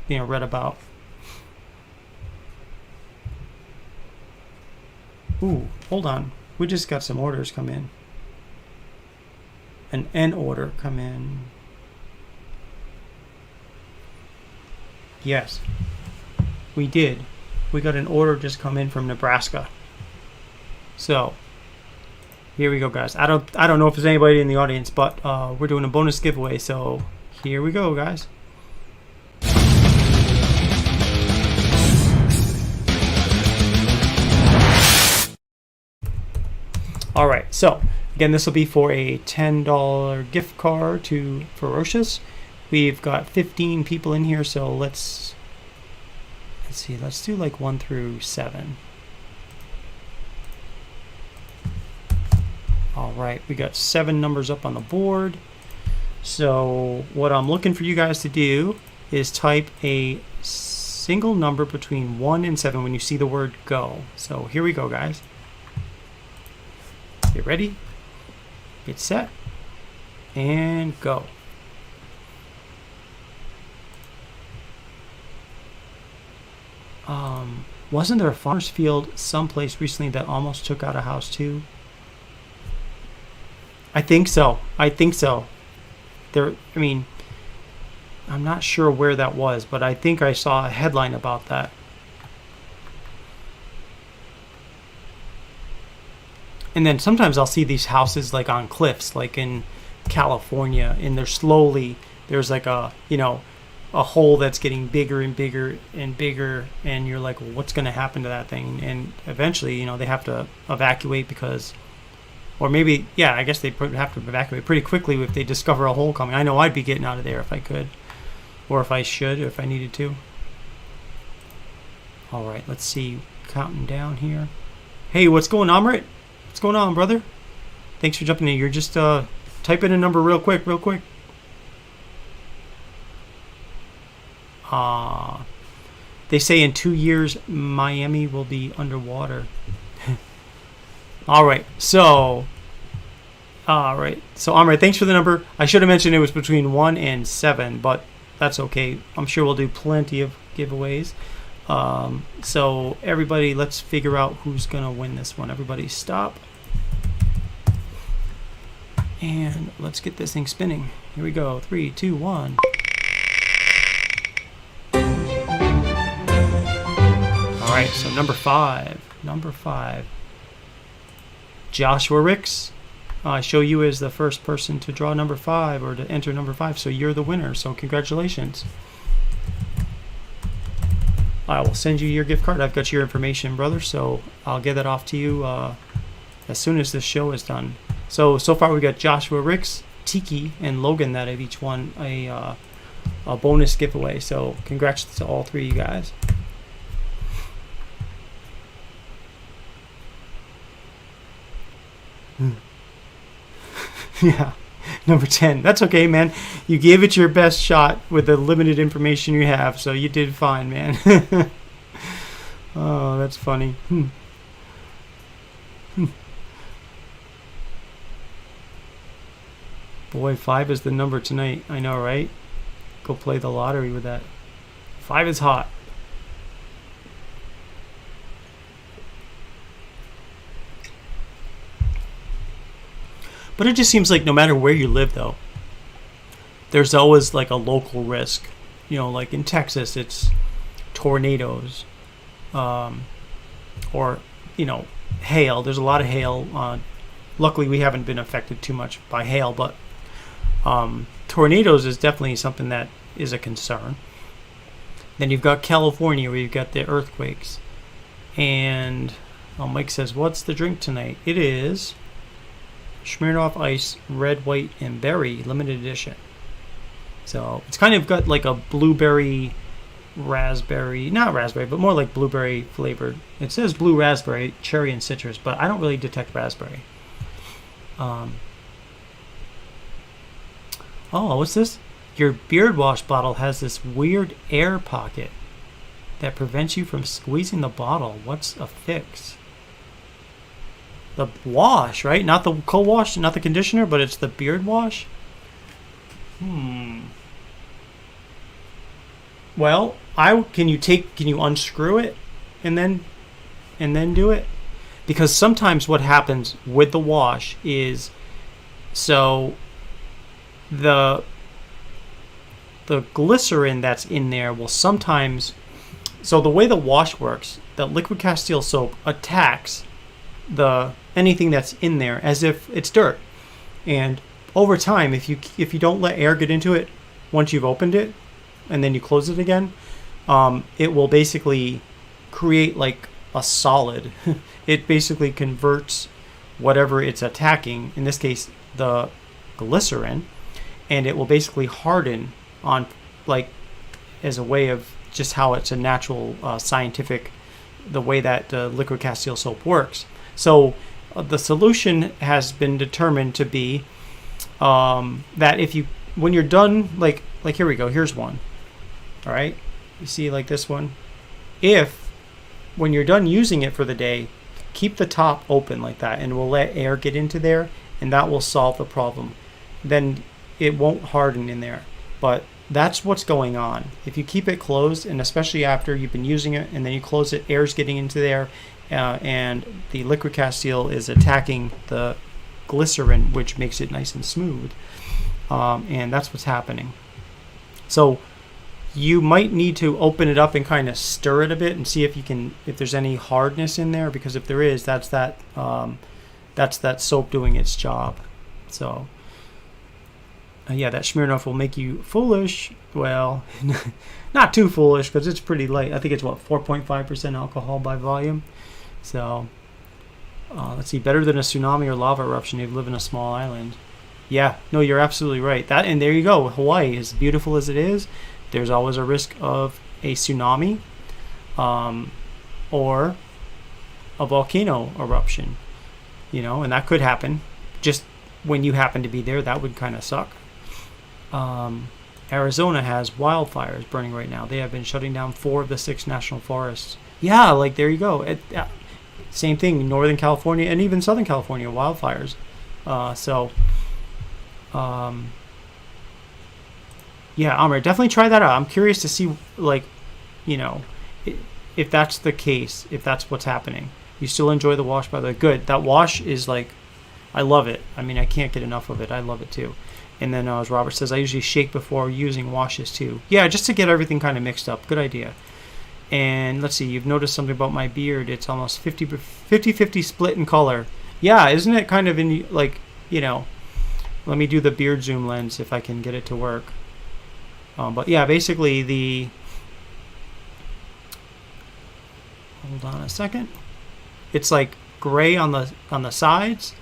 read about. Ooh, hold on. We just got some orders come in. An order come in. Yes, we did. We got an order just come in from Nebraska. So here we go, guys. I don't know if there's anybody in the audience, but we're doing a bonus giveaway. So here we go, guys. All right. So again, this will be for a $10 gift card to Ferocious. We've got 15 people in here, so let's see. Let's do like 1 through 7. All right, we got 7 numbers up on the board. So what I'm looking for you guys to do is type a single number between 1 and 7 when you see the word go. So here we go, guys. Get ready, get set, and go. Wasn't there a farmer's field someplace recently that almost took out a house too? I think so. There, I mean, I'm not sure where that was, but I think I saw a headline about that. And then sometimes I'll see these houses like on cliffs, like in California, and there's like a hole that's getting bigger and bigger and bigger, and you're like, well, what's going to happen to that thing? And eventually, they have to evacuate because, or maybe, yeah, I guess they have to evacuate pretty quickly if they discover a hole coming. I know I'd be getting out of there if I could, or if I needed to. All right, let's see, counting down here. Hey, what's going on, Amrit? What's going on, brother? Thanks for jumping in. You're just type in a number real quick. They say in 2 years Miami will be underwater. All right, so Amrit, thanks for the number. I should have mentioned it was between 1 and 7, but that's okay. I'm sure we'll do plenty of giveaways. So everybody, let's figure out who's gonna win this one. Everybody stop, and let's get this thing spinning. Here we go. 3, 2, 1. All right, so number five, Joshua Ricks. I show you as the first person to draw number 5 or to enter number 5, so you're the winner. So congratulations. I will send you your gift card. I've got your information, brother, so I'll get that off to you as soon as this show is done. So far we got Joshua Ricks, Tiki, and Logan that have each won a bonus giveaway. So congrats to all 3 of you guys. Yeah, number 10. That's okay, man. You gave it your best shot with the limited information you have, so you did fine, man. Oh, that's funny. Boy, 5 is the number tonight. I know, right? Go play the lottery with that. 5 is hot. But it just seems like no matter where you live, though, there's always like a local risk. Like in Texas, it's tornadoes, or hail. There's a lot of hail. Luckily, we haven't been affected too much by hail, but tornadoes is definitely something that is a concern. Then you've got California, where you've got the earthquakes. And Mike says, "What's the drink tonight?" It is Smirnoff Ice Red, White, and Berry limited edition. So it's kind of got like a blueberry, raspberry, not raspberry, but more like blueberry flavored. It says blue raspberry, cherry, and citrus, but I don't really detect raspberry. Oh, what's this? Your beard wash bottle has this weird air pocket that prevents you from squeezing the bottle. What's a fix? The wash, right? Not the co-wash, not the conditioner, but it's the beard wash. Well, can you unscrew it and then do it? Because sometimes what happens with the wash is, so the glycerin that's in there will sometimes, so the way the wash works, the liquid castile soap attacks anything that's in there as if it's dirt. And over time, if you don't let air get into it once you've opened it and then you close it again, it will basically create like a solid. It basically converts whatever it's attacking, in this case the glycerin, and it will basically harden on, like, as a way of just how it's a natural scientific, the way that liquid castile soap works. So the solution has been determined to be that when you're done, like here we go, here's one. All right, you see, like this one, when you're done using it for the day, keep the top open like that, and we'll let air get into there, and that will solve the problem. Then it won't harden in there. But that's what's going on. If you keep it closed, and especially after you've been using it and then you close it, air's getting into there, and the liquid castile is attacking the glycerin, which makes it nice and smooth. And that's what's happening. So you might need to open it up and kind of stir it a bit and see if there's any hardness in there, because if there is, that's that soap doing its job. So yeah, that Smirnoff will make you foolish. Well, not too foolish, because it's pretty light. I think it's 4.5% alcohol by volume. So let's see, better than a tsunami or lava eruption. You live in a small island. Yeah, no, you're absolutely right. That, and there you go. Hawaii, as beautiful as it is, there's always a risk of a tsunami or a volcano eruption, and that could happen. Just when you happen to be there, that would kind of suck. Arizona has wildfires burning right now. They have been shutting down 4 of the 6 national forests. Yeah, like there you go. Same thing, Northern California and even Southern California, wildfires. Yeah, Amr, definitely try that out. I'm curious to see, if that's the case, if that's what's happening. You still enjoy the wash, by the way. Good. That wash is I love it. I mean, I can't get enough of it. I love it too. And then as Robert says, I usually shake before using washes too. Yeah, just to get everything kind of mixed up. Good idea. And let's see, you've noticed something about my beard. It's almost 50-50 split in color. Yeah, isn't it kind of let me do the beard zoom lens if I can get it to work. But yeah, basically hold on a second. It's like gray on the sides,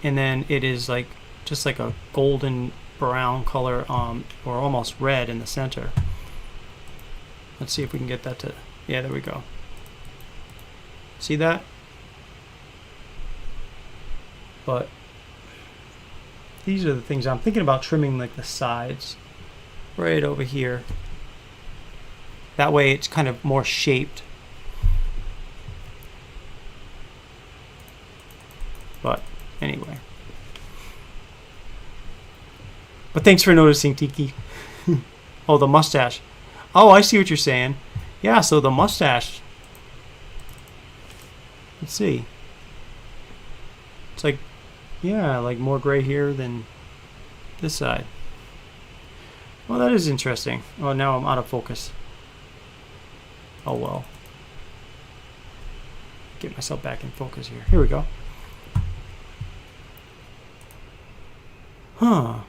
and then it is just like a golden brown color, or almost red in the center. Let's see if we can get that to, yeah, there we go. See that? But these are the things I'm thinking about trimming, like the sides right over here. That way it's kind of more shaped. But anyway. But thanks for noticing, Tiki. Oh, the mustache. Oh, I see what you're saying. Yeah, so the mustache. Let's see. It's like, yeah, like more gray here than this side. Well, that is interesting. Oh, now I'm out of focus. Oh, well. Get myself back in focus here. Here we go. Huh.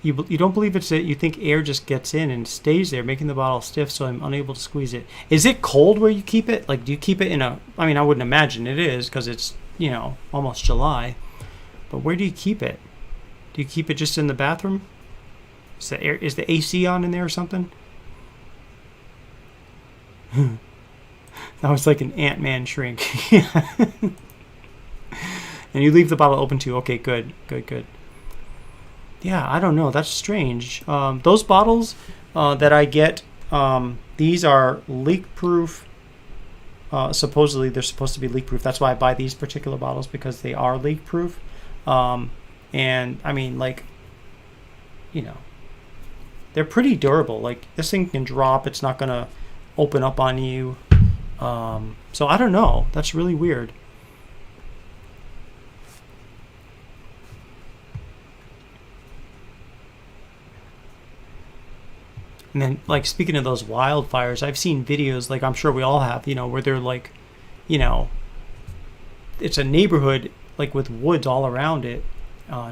You don't believe it's it. You think air just gets in and stays there, making the bottle stiff, so I'm unable to squeeze it. Is it cold where you keep it? Like, do you keep it in a... I mean, I wouldn't imagine it is, because it's, almost July. But where do you keep it? Do you keep it just in the bathroom? Is the AC on in there or something? That was like an Ant-Man shrink. And you leave the bottle open too. Okay, good. Yeah, I don't know. That's strange. Those bottles that I get These are leak proof. Supposedly they're supposed to be leak proof. That's why I buy these particular bottles, because they are leak proof. And I mean, like, you know, they're pretty durable. Like, this thing can drop. It's not going to open up on you. So I don't know. That's really weird. And then, like, speaking of those wildfires, I've seen videos, like I'm sure we all have, where they're like, it's a neighborhood, like, with woods all around it,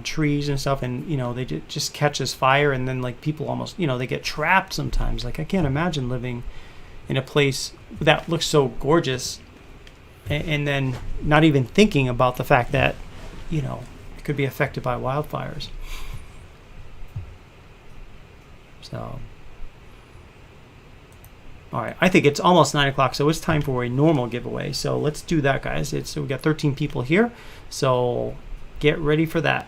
trees and stuff, and, they just catch this fire, and then, like, people almost, they get trapped sometimes. Like, I can't imagine living in a place that looks so gorgeous and then not even thinking about the fact that, it could be affected by wildfires. So... all right, I think it's almost 9 o'clock, so it's time for a normal giveaway. So let's do that, guys. So we got 13 people here, so get ready for that.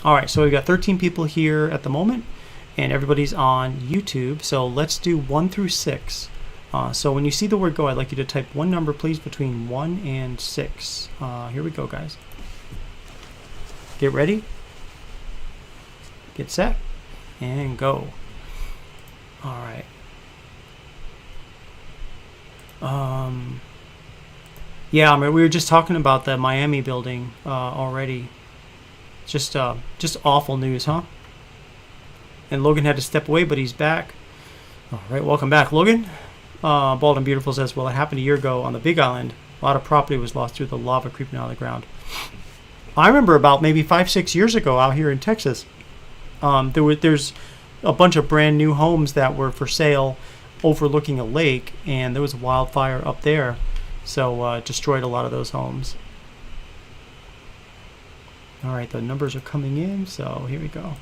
All right, so we've got 13 people here at the moment, and everybody's on YouTube. So let's do 1 through 6. So when you see the word go, I'd like you to type one number, please, between 1 and 6. Here we go, guys. Get ready. Get set. And go. All right. Yeah, I mean, we were just talking about the Miami building already. Just awful news, huh? And Logan had to step away, but he's back. All right, welcome back, Logan. Bald and Beautiful says, well, it happened a year ago on the Big Island. A lot of property was lost through the lava creeping out of the ground. I remember about maybe 5-6 years ago out here in Texas, there's a bunch of brand new homes that were for sale overlooking a lake, and there was a wildfire up there, so it destroyed a lot of those homes. All right, the numbers are coming in, so here we go.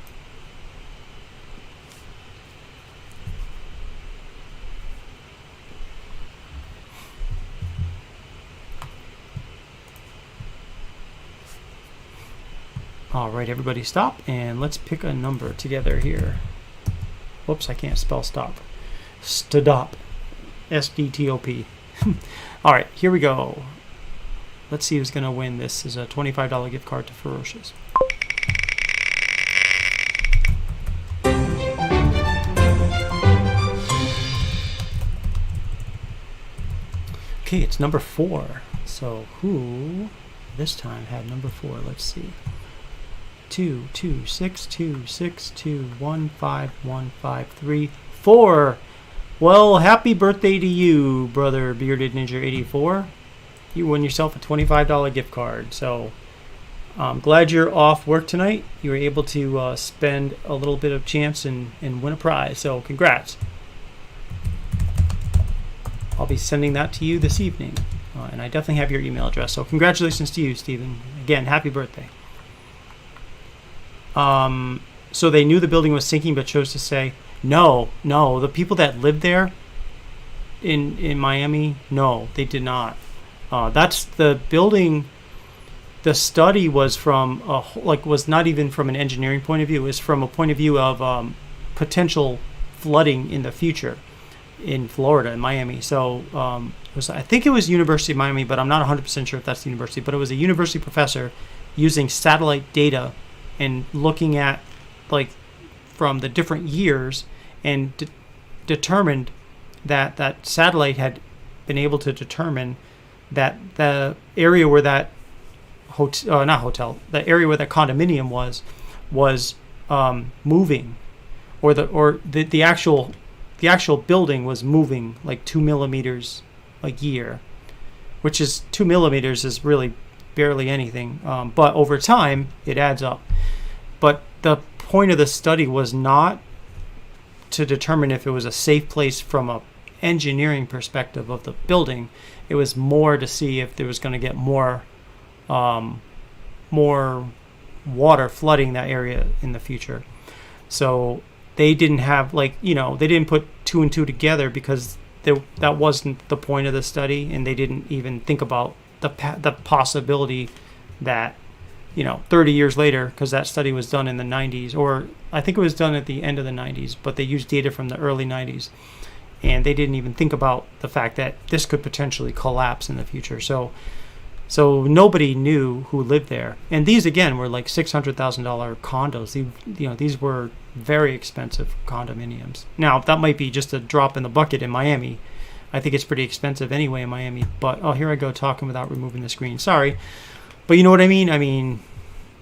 All right, everybody stop, and let's pick a number together here. Whoops, I can't spell stop. Stop. S-D-T-O-P. All right, here we go. Let's see who's going to win. This is a $25 gift card to Ferocious. Okay, it's number 4. So who this time had number 4? Let's see. 2 2 6 2 6 2 1 5 1 5 3 4. Well, happy birthday to you, brother Bearded Ninja 84. You won yourself a $25 gift card. So I'm glad you're off work tonight. You were able to spend a little bit of chance and win a prize. So congrats. I'll be sending that to you this evening. And I definitely have your email address. So congratulations to you, Stephen. Again, happy birthday. So they knew the building was sinking but chose to say, no, the people that lived there in Miami, no, they did not. That's the building. The study was from, was not even from an engineering point of view. It was from a point of view of potential flooding in the future in Florida, in Miami. So I think it was University of Miami, but I'm not 100% sure if that's the university. But it was a university professor using satellite data and looking at, like, from the different years, and determined that that satellite had been able to determine that the area where that the area where that condominium was moving, or the actual building was moving like 2 millimeters a year, which is 2 millimeters is really barely anything, but over time it adds up. But the point of the study was not to determine if it was a safe place from a engineering perspective of the building. It was more to see if there was going to get more water flooding that area in the future. So they didn't have, they didn't put 2 and 2 together, because that wasn't the point of the study, and they didn't even think about the possibility that, 30 years later, because that study was done in the 90s, or I think it was done at the end of the 90s, but they used data from the early 90s, and they didn't even think about the fact that this could potentially collapse in the future. So nobody knew who lived there. And these, again, were like $600,000 condos. These were very expensive condominiums. Now, that might be just a drop in the bucket in Miami. I think it's pretty expensive anyway in Miami. But, here I go talking without removing the screen. Sorry. But you know what I mean? I mean,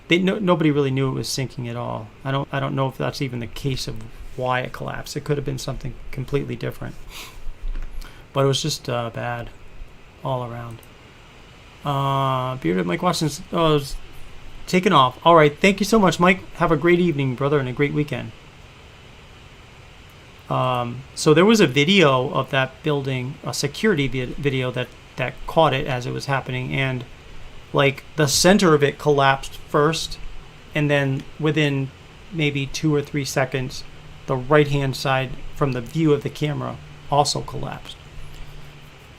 nobody really knew it was sinking at all. I don't know if that's even the case of why it collapsed. It could have been something completely different. But it was just bad all around. Bearded Mike Watson's is taken off. All right, thank you so much, Mike. Have a great evening, brother, and a great weekend. So there was a video of that building, a security video that caught it as it was happening, and like the center of it collapsed first, and then within maybe 2 or 3 seconds, the right-hand side from the view of the camera also collapsed.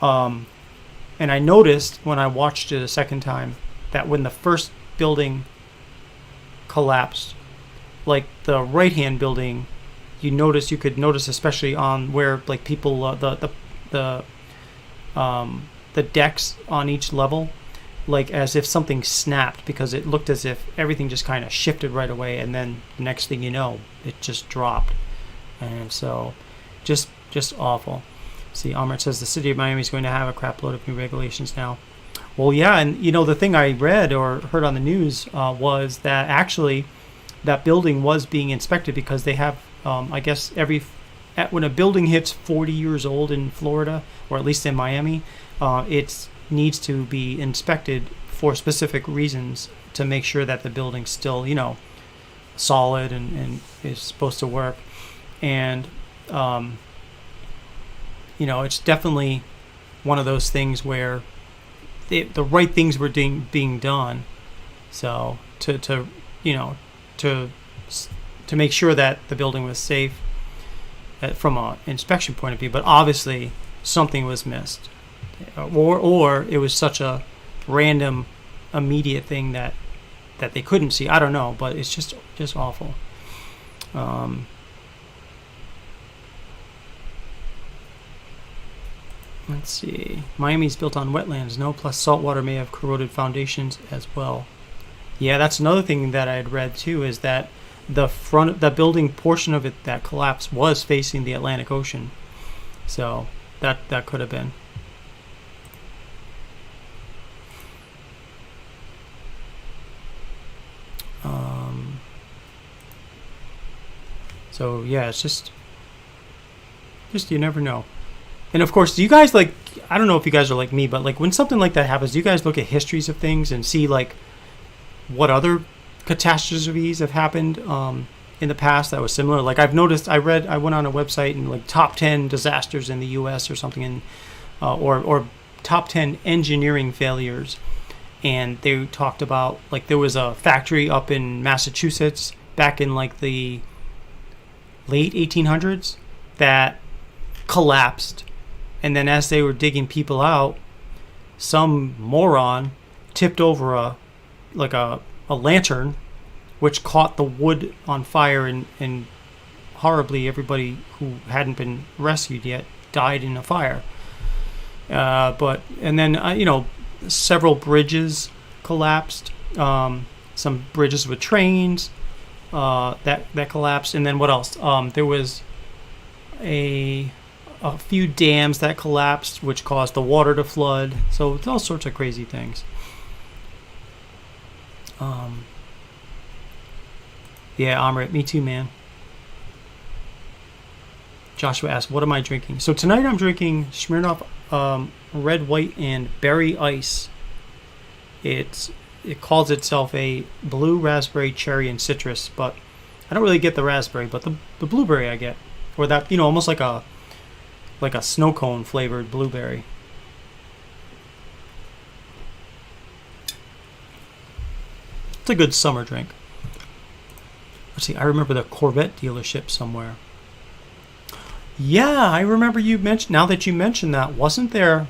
And I noticed when I watched it a second time that when the first building collapsed, like the right-hand building, you could notice especially on where like people the decks on each level, like as if something snapped, because it looked as if everything just kind of shifted right away, and then the next thing you know, it just dropped. And so just awful. See, Amrit says the city of Miami is going to have a crap load of new regulations now. Well, yeah, and the thing I read or heard on the news was that actually that building was being inspected, because they have, I guess, when a building hits 40 years old in Florida, or at least in Miami, it needs to be inspected for specific reasons to make sure that the building's still, solid and is supposed to work. And it's definitely one of those things where the right things were being done. So to make sure that the building was safe from an inspection point of view, but obviously something was missed, or it was such a random, immediate thing that they couldn't see. I don't know, but it's just awful. Let's see. Miami's built on wetlands, no, plus saltwater may have corroded foundations as well. Yeah, that's another thing that I had read too, is that the building portion of it that collapsed was facing the Atlantic Ocean. So that could have been. So yeah, it's just you never know. And of course, do you guys I don't know if you guys are like me, but like when something like that happens, do you guys look at histories of things and see like what other catastrophes have happened in the past that was similar? Like I've noticed, I went on a website and like top 10 disasters in the U.S. or something, and or top 10 engineering failures, and they talked about like there was a factory up in Massachusetts back in like the late 1800s that collapsed. And then as they were digging people out, some moron tipped over a lantern, which caught the wood on fire, and horribly everybody who hadn't been rescued yet died in a fire. And then several bridges collapsed. Some bridges with trains that collapsed. And then what else? There was a few dams that collapsed, which caused the water to flood. So it's all sorts of crazy things. Yeah, Amrit, me too, man. Joshua asked, what am I drinking? So tonight I'm drinking Smirnoff Red, White, and Berry Ice. It calls itself a blue, raspberry, cherry, and citrus, but I don't really get the raspberry, but the blueberry I get. Or that, almost like a snow cone flavored blueberry. It's a good summer drink. Let's see, I remember the Corvette dealership somewhere. Yeah, I remember now that you mentioned that, wasn't there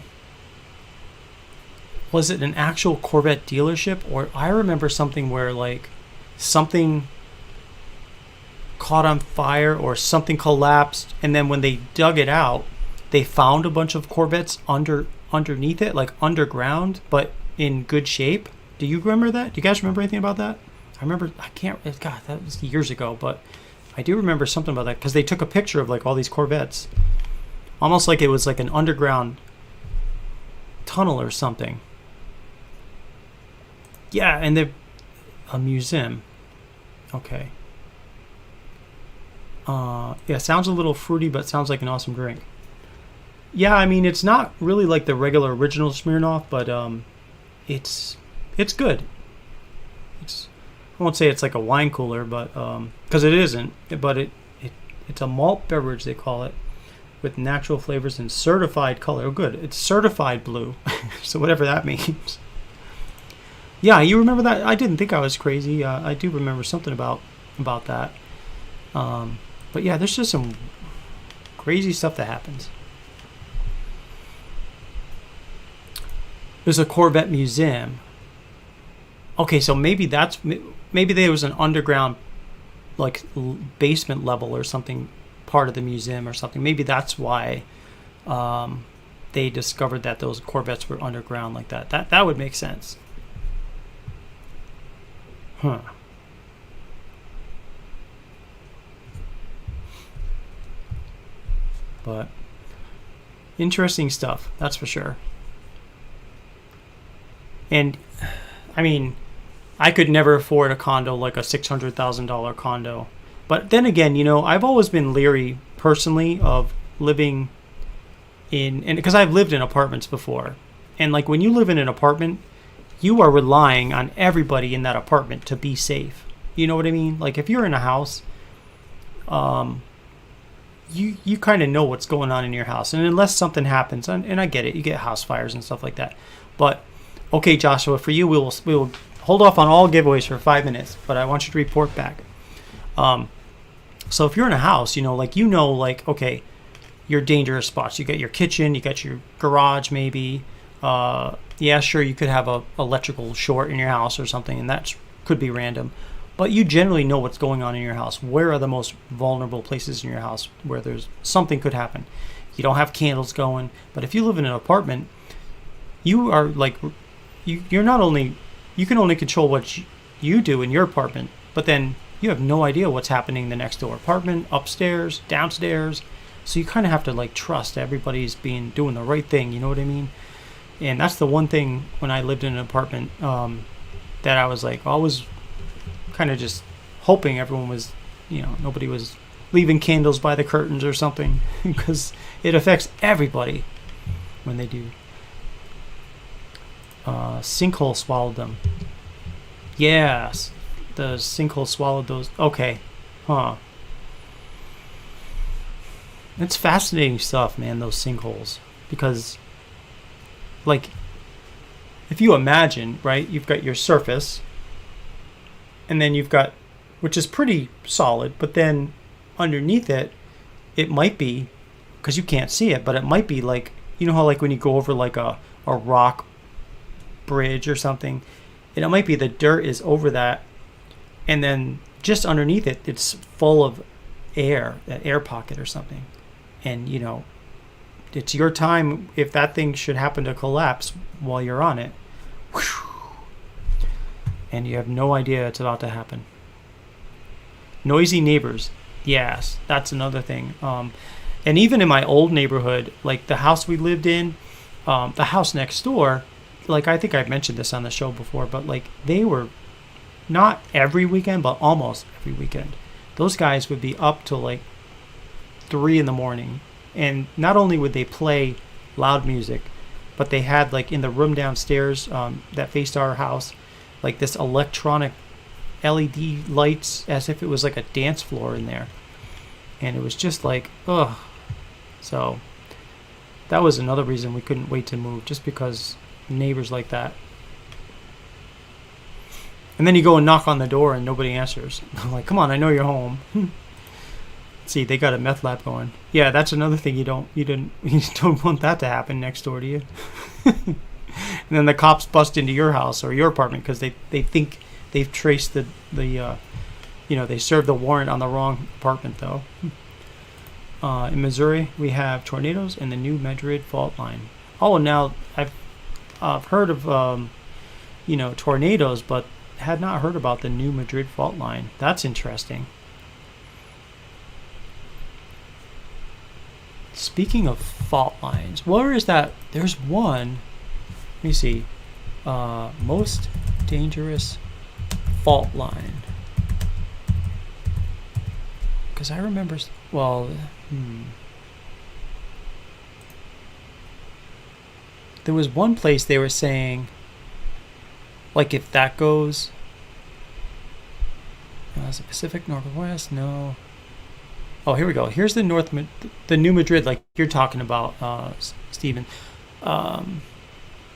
was it an actual Corvette dealership, or I remember something where like something caught on fire or something collapsed, and then when they dug it out, they found a bunch of Corvettes underneath it, like underground, but in good shape. Do you remember that? Do you guys remember anything about that? I remember, I can't, God, that was years ago, but I do remember something about that because they took a picture of like all these Corvettes, almost like it was like an underground tunnel or something. Yeah, and they're a museum. Okay. Yeah, sounds a little fruity, but sounds like an awesome drink. Yeah, I mean, it's not really like the regular original Smirnoff, but it's good. It's, I won't say it's like a wine cooler, but because it isn't, but it's a malt beverage, they call it, with natural flavors and certified color. Oh, good. It's certified blue, so whatever that means. Yeah, you remember that? I didn't think I was crazy. I do remember something about that. But yeah, there's just some crazy stuff that happens. There's a Corvette museum. Okay, so maybe there was an underground, like basement level or something, part of the museum or something. Maybe that's why they discovered that those Corvettes were underground like that. That would make sense. Huh. But interesting stuff, that's for sure. And I mean, I could never afford a condo like a $600,000 condo. But then again, I've always been leery personally of living and because I've lived in apartments before. And like when you live in an apartment, you are relying on everybody in that apartment to be safe. You know what I mean? Like if you're in a house, you kind of know what's going on in your house. And unless something happens, and I get it, you get house fires and stuff like that. But okay, Joshua, for you, we will hold off on all giveaways for 5 minutes, but I want you to report back. So if you're in a house, okay, your dangerous spots. You got your kitchen, you got your garage, maybe. Yeah, sure, you could have a electrical short in your house or something, and that could be random. But you generally know what's going on in your house. Where are the most vulnerable places in your house where there's something could happen? You don't have candles going, but if you live in an apartment, you are like, you're not only, you can only control what you do in your apartment, but then you have no idea what's happening in the next door apartment, upstairs, downstairs. So you kind of have to like trust everybody's doing the right thing. You know what I mean? And that's the one thing when I lived in an apartment that I was like always kind of just hoping everyone was, nobody was leaving candles by the curtains or something because it affects everybody when they do. Sinkhole swallowed them. Yes, the sinkhole swallowed those. Okay, huh. It's fascinating stuff, man, those sinkholes. Because, like, if you imagine, right, you've got your surface, and then you've got, which is pretty solid, but then underneath it, it might be, because you can't see it, but it might be like, you know how like when you go over like a rock bridge or something, and it might be the dirt is over that, and then just underneath it, it's full of air, that air pocket or something. And, it's your time if that thing should happen to collapse while you're on it. Whew, and you have no idea it's about to happen. Noisy neighbors. Yes, that's another thing. And even in my old neighborhood, like the house we lived in, the house next door, like I think I've mentioned this on the show before, but like they were not every weekend, but almost every weekend. Those guys would be up till like 3 a.m. And not only would they play loud music, but they had like in the room downstairs that faced our house, like this electronic LED lights as if it was like a dance floor in there. And it was just like, ugh. So that was another reason we couldn't wait to move, just because neighbors like that. And then you go and knock on the door and nobody answers. I'm like, come on, I know you're home. See, they got a meth lab going. Yeah, that's another thing you don't want that to happen next door to you. then the cops bust into your house or your apartment because they think they've traced the they served the warrant on the wrong apartment though. In Missouri, we have tornadoes and the New Madrid fault line. Oh, now I've heard of tornadoes, but had not heard about the New Madrid fault line. That's interesting. Speaking of fault lines, where is that? There's one. Let me see. Most dangerous fault line. Because I remember. Well, there was one place they were saying, like, if that goes. Is it Pacific Northwest? No. Oh, here we go. Here's the New Madrid, like you're talking about, Stephen. In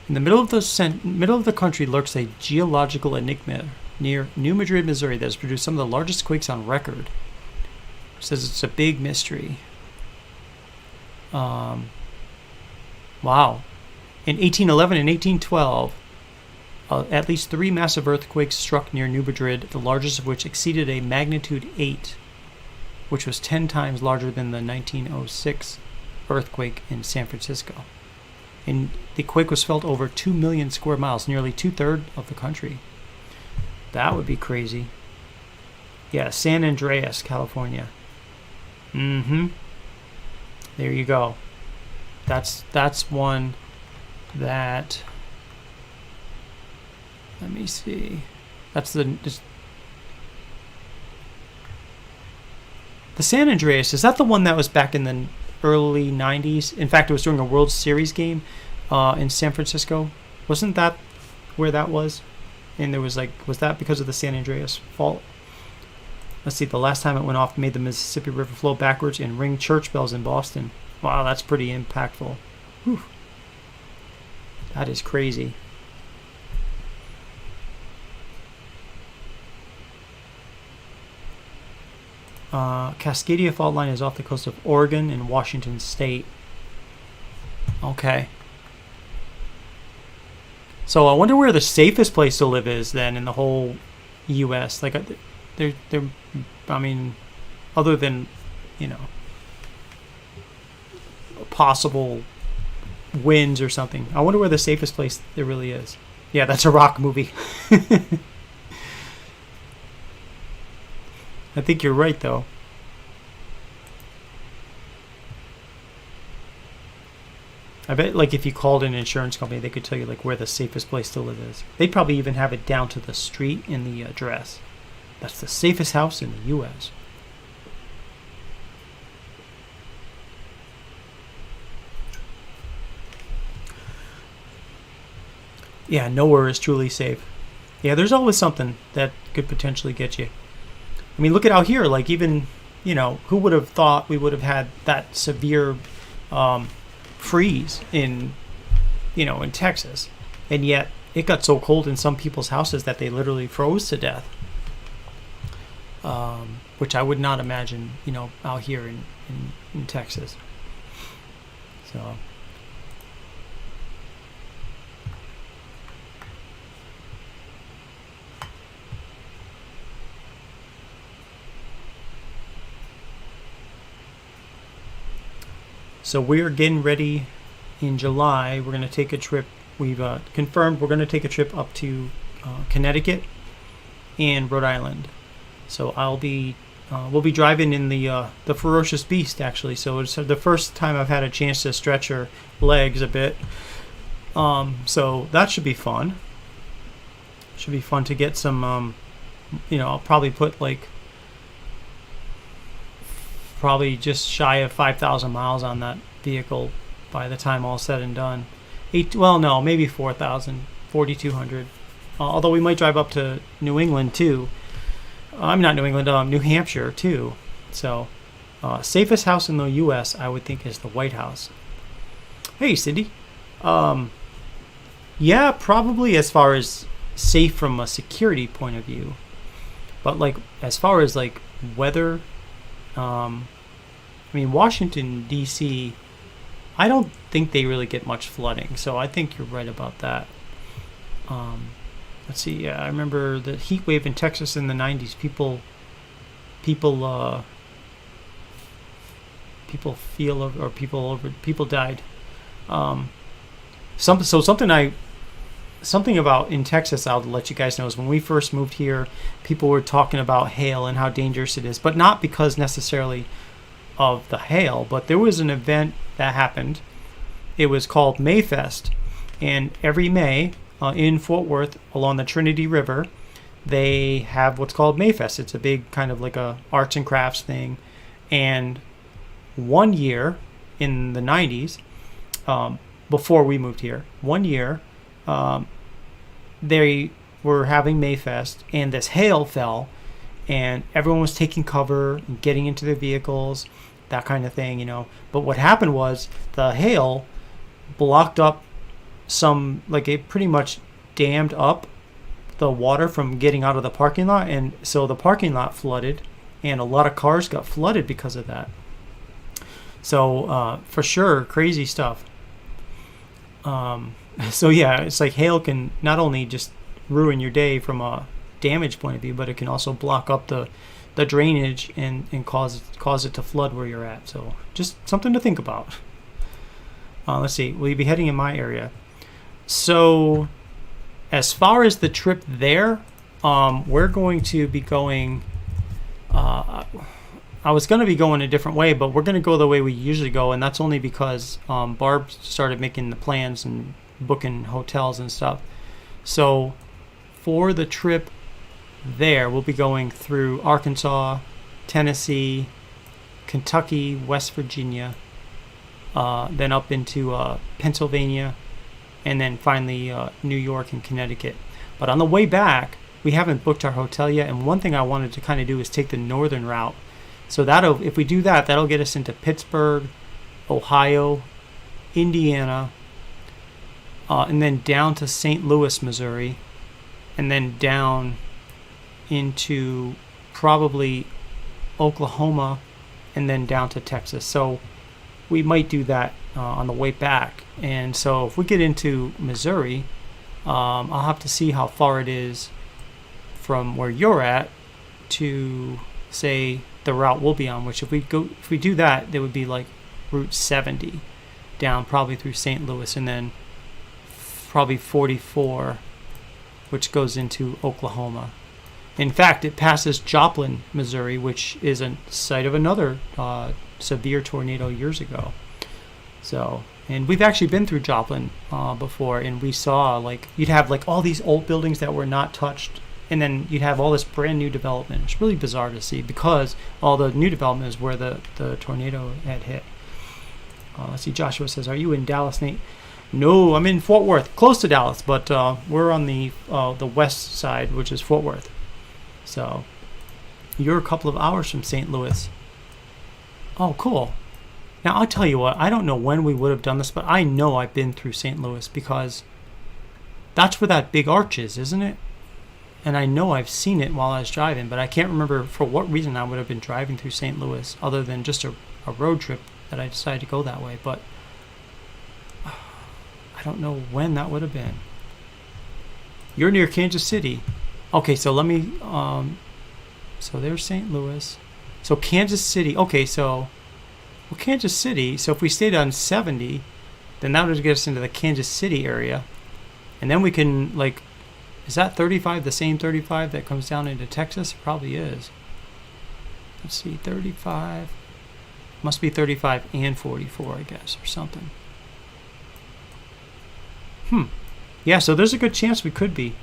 the middle of the country lurks a geological enigma near New Madrid, Missouri, that has produced some of the largest quakes on record. It says it's a big mystery. Wow. In 1811 and 1812, at least 3 massive earthquakes struck near New Madrid, the largest of which exceeded a magnitude 8. Which was 10 times larger than the 1906 earthquake in San Francisco. And the quake was felt over 2 million square miles, nearly 2/3 of the country. That would be crazy. Yeah, San Andreas, California. There you go. That's one that. Let me see. That's the San Andreas. Is that the one that was back in the early 90s? In fact, it was during a World Series game in San Francisco. Wasn't that where that was? And there was was that because of the San Andreas fault? Let's see, the last time it went off made the Mississippi River flow backwards and ring church bells in Boston. Wow, that's pretty impactful. Whew. That is crazy. Cascadia fault line is off the coast of Oregon and Washington State. Okay. So I wonder where the safest place to live is then in the whole U.S. Like, I mean, other than, possible winds or something. I wonder where the safest place there really is. Yeah, that's a rock movie. I think you're right, though. I bet, if you called an insurance company, they could tell you, where the safest place to live is. They'd probably even have it down to the street and the address. That's the safest house in the U.S. Yeah, nowhere is truly safe. Yeah, there's always something that could potentially get you. I mean, look at out here. Even, who would have thought we would have had that severe freeze in Texas, and yet it got so cold in some people's houses that they literally froze to death. Which I would not imagine, out here in Texas. So. So we're getting ready in July. We're going to take a trip. We've confirmed we're going to take a trip up to Connecticut and Rhode Island. So we'll be driving in the Ferocious Beast, actually. So it's the first time I've had a chance to stretch her legs a bit. So that should be fun. Should be fun to get some, I'll probably put probably just shy of 5,000 miles on that vehicle by the time all said and done. Maybe 4,000, 4,200. Although we might drive up to New England too. I'm not New England, New Hampshire too. So, safest house in the U.S. I would think is the White House. Hey, Cindy. Yeah, probably as far as safe from a security point of view. But as far as weather. Washington, D.C., I don't think they really get much flooding, so I think you're right about that. Let's see. Yeah, I remember the heat wave in Texas in the 90s. People people died. Something about in Texas, I'll let you guys know, is when we first moved here, people were talking about hail and how dangerous it is, but not because necessarily of the hail, but there was an event that happened. It was called Mayfest, and every May in Fort Worth along the Trinity River, they have what's called Mayfest. It's a big kind of like a arts and crafts thing, and one year in the 90s, before we moved here, one year they were having Mayfest, and this hail fell, and everyone was taking cover and getting into their vehicles, that kind of thing, But what happened was the hail blocked up it pretty much dammed up the water from getting out of the parking lot, and so the parking lot flooded, and a lot of cars got flooded because of that. So for sure, crazy stuff. So yeah, it's like hail can not only just ruin your day from a damage point of view, but it can also block up the drainage and cause it to flood where you're at. So just something to think about. Let's see, will you be heading in my area? So as far as the trip there, we're going to be going, I was going to be going a different way, but we're going to go the way we usually go, and that's only because Barb started making the plans and booking hotels and stuff. So for the trip there, we'll be going through Arkansas, Tennessee, Kentucky, West Virginia, then up into Pennsylvania, and then finally New York and Connecticut. But on the way back, we haven't booked our hotel yet, and one thing I wanted to kind of do is take the northern route. So if we do that, that'll get us into Pittsburgh, Ohio, Indiana, and then down to St. Louis, Missouri, and then down into probably Oklahoma, and then down to Texas. So we might do that on the way back. And so if we get into Missouri, I'll have to see how far it is from where you're at to, say, the route we'll be on, which if we do that, there would be like Route 70 down probably through St. Louis, and then probably 44, which goes into Oklahoma. In fact, it passes Joplin, Missouri, which is a site of another severe tornado years ago. So, and we've actually been through Joplin before, and we saw you'd have all these old buildings that were not touched, and then you'd have all this brand new development. It's really bizarre to see because all the new development is where the tornado had hit. Let's see, Joshua says, are you in Dallas, Nate? No, I'm in Fort Worth, close to Dallas, but we're on the west side, which is Fort Worth. So you're a couple of hours from St. Louis. Oh, cool. Now, I'll tell you what, I don't know when we would have done this, but I know I've been through St. Louis because that's where that big arch is, isn't it? And I know I've seen it while I was driving, but I can't remember for what reason I would have been driving through St. Louis other than just a road trip that I decided to go that way. But I don't know when that would have been. You're near Kansas City. Okay, so let me, so there's St. Louis. So Kansas City, okay, so, well, Kansas City, so if we stayed on 70, then that would get us into the Kansas City area. And then we can, is that 35 the same 35 that comes down into Texas? It probably is. Let's see, 35. Must be 35 and 44, I guess, or something. Yeah, so there's a good chance we could be.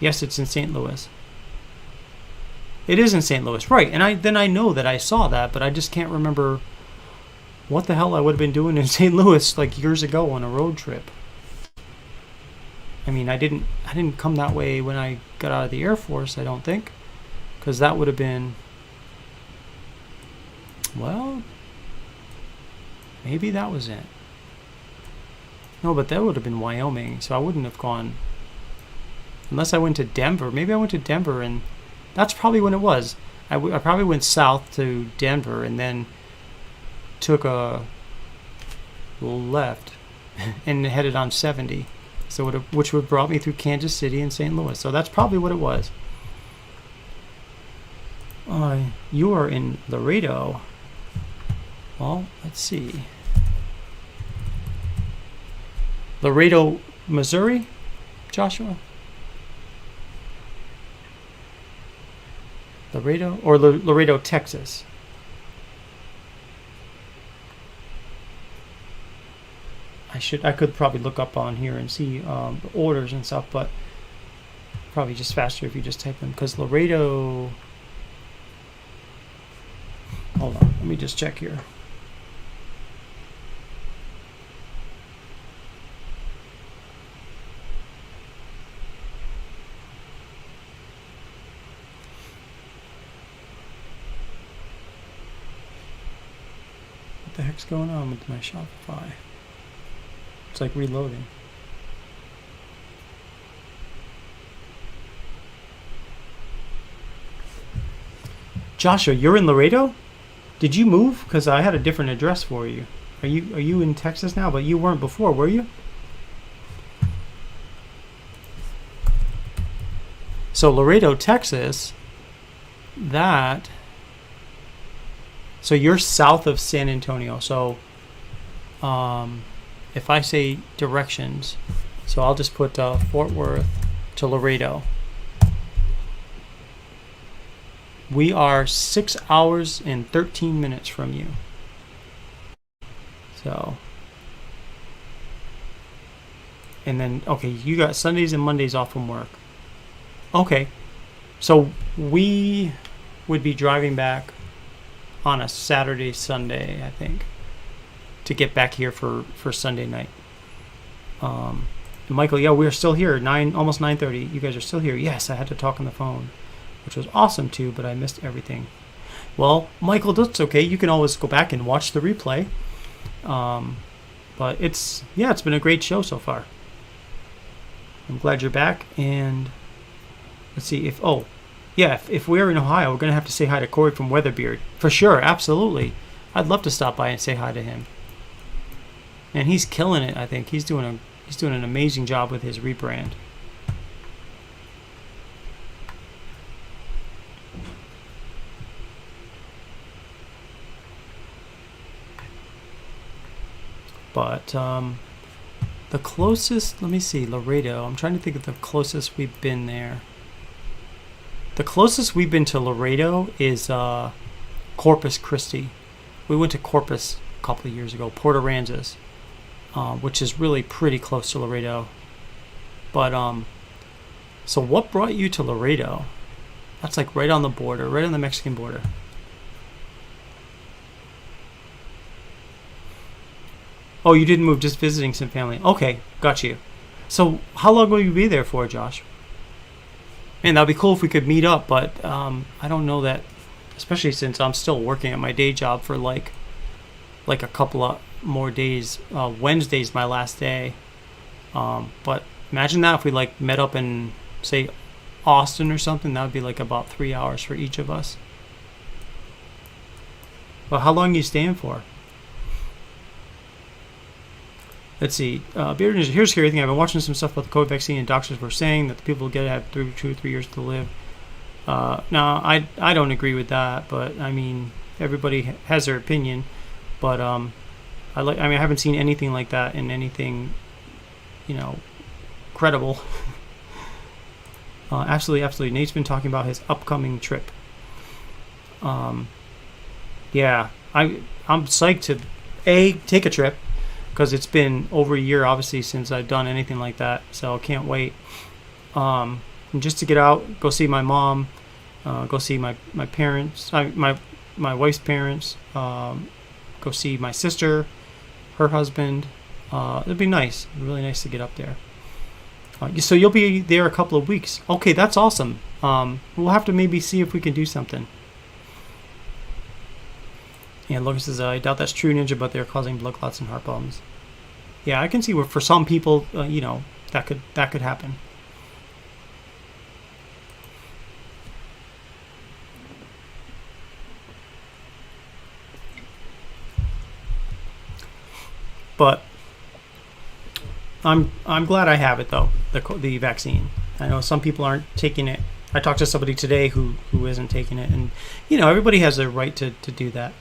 Yes, it's in St. Louis. It is in St. Louis, right. And I know that I saw that, but I just can't remember what the hell I would have been doing in St. Louis years ago on a road trip. I mean, I didn't come that way when I got out of the Air Force, I don't think, because that would have been, well, maybe that was it. No, but that would have been Wyoming, so I wouldn't have gone, unless I went to Denver. Maybe I went to Denver, and that's probably when it was. I probably went south to Denver and then took a left and headed on 70. So which would have brought me through Kansas City and St. Louis. So that's probably what it was. You are in Laredo. Well, let's see. Laredo, Missouri, Joshua? Laredo or Laredo, Texas? I could probably look up on here and see the orders and stuff, but probably just faster if you just type in, because Laredo. Hold on, let me just check here. What the heck's going on with my Shopify? It's like reloading. Joshua, you're in Laredo? Did you move? Because I had a different address for you. Are you in Texas now? But you weren't before, were you? So Laredo, Texas. So you're south of San Antonio. So if I say directions, so I'll just put Fort Worth to Laredo. We are 6 hours and 13 minutes from you. So, and then, okay, you got Sundays and Mondays off from work. Okay, so we would be driving back on a Saturday, Sunday, I think, to get back here for Sunday night. Michael, yeah, we're still here, almost 9:30. You guys are still here. Yes, I had to talk on the phone, which was awesome too, but I missed everything. Well, Michael, that's okay. You can always go back and watch the replay. But it's been a great show so far. I'm glad you're back. And let's see if we're in Ohio, we're gonna have to say hi to Corey from Weatherbeard for sure. Absolutely, I'd love to stop by and say hi to him. And he's killing it. I think he's doing an amazing job with his rebrand. But the closest, let me see, Laredo. I'm trying to think of the closest we've been there. The closest we've been to Laredo is Corpus Christi. We went to Corpus a couple of years ago, Port Aransas, which is really pretty close to Laredo. But so what brought you to Laredo? That's like right on the border, right on the Mexican border. Oh, you didn't move, just visiting some family. Okay, got you. So how long will you be there for, Josh? Man, that'd be cool if we could meet up, but I don't know that, especially since I'm still working at my day job for like a couple of more days. Wednesday's my last day. But imagine that if we like met up in, say, Austin or something. That would be like about 3 hours for each of us. Well, how long are you staying for? Let's see. Here's scary thing. I've been watching some stuff about the COVID vaccine, and doctors were saying that the people who get it have 2 or 3 years to live. Now, I don't agree with that, but I mean, everybody has their opinion. But I haven't seen anything like that in anything, credible. Absolutely. Nate's been talking about his upcoming trip. Yeah, I'm psyched to take a trip, because it's been over a year, obviously, since I've done anything like that. So I can't wait. And just to get out, go see my mom, go see my parents, my wife's parents, go see my sister, her husband. It'd be nice, really nice to get up there. So you'll be there a couple of weeks. Okay, that's awesome. We'll have to maybe see if we can do something. And Lucas says, I doubt that's true, Ninja, but they're causing blood clots and heart problems. Yeah, I can see where for some people, that could happen. But I'm glad I have it though, the vaccine. I know some people aren't taking it. I talked to somebody today who isn't taking it, and everybody has a right to do that,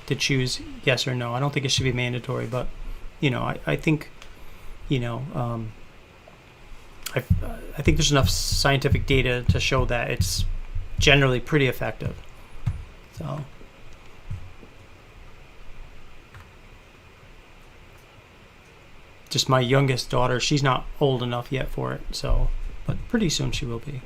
to choose yes or no. I don't think it should be mandatory, but I think I think there's enough scientific data to show that it's generally pretty effective. So. Just my youngest daughter, she's not old enough yet for it, so, but pretty soon she will be.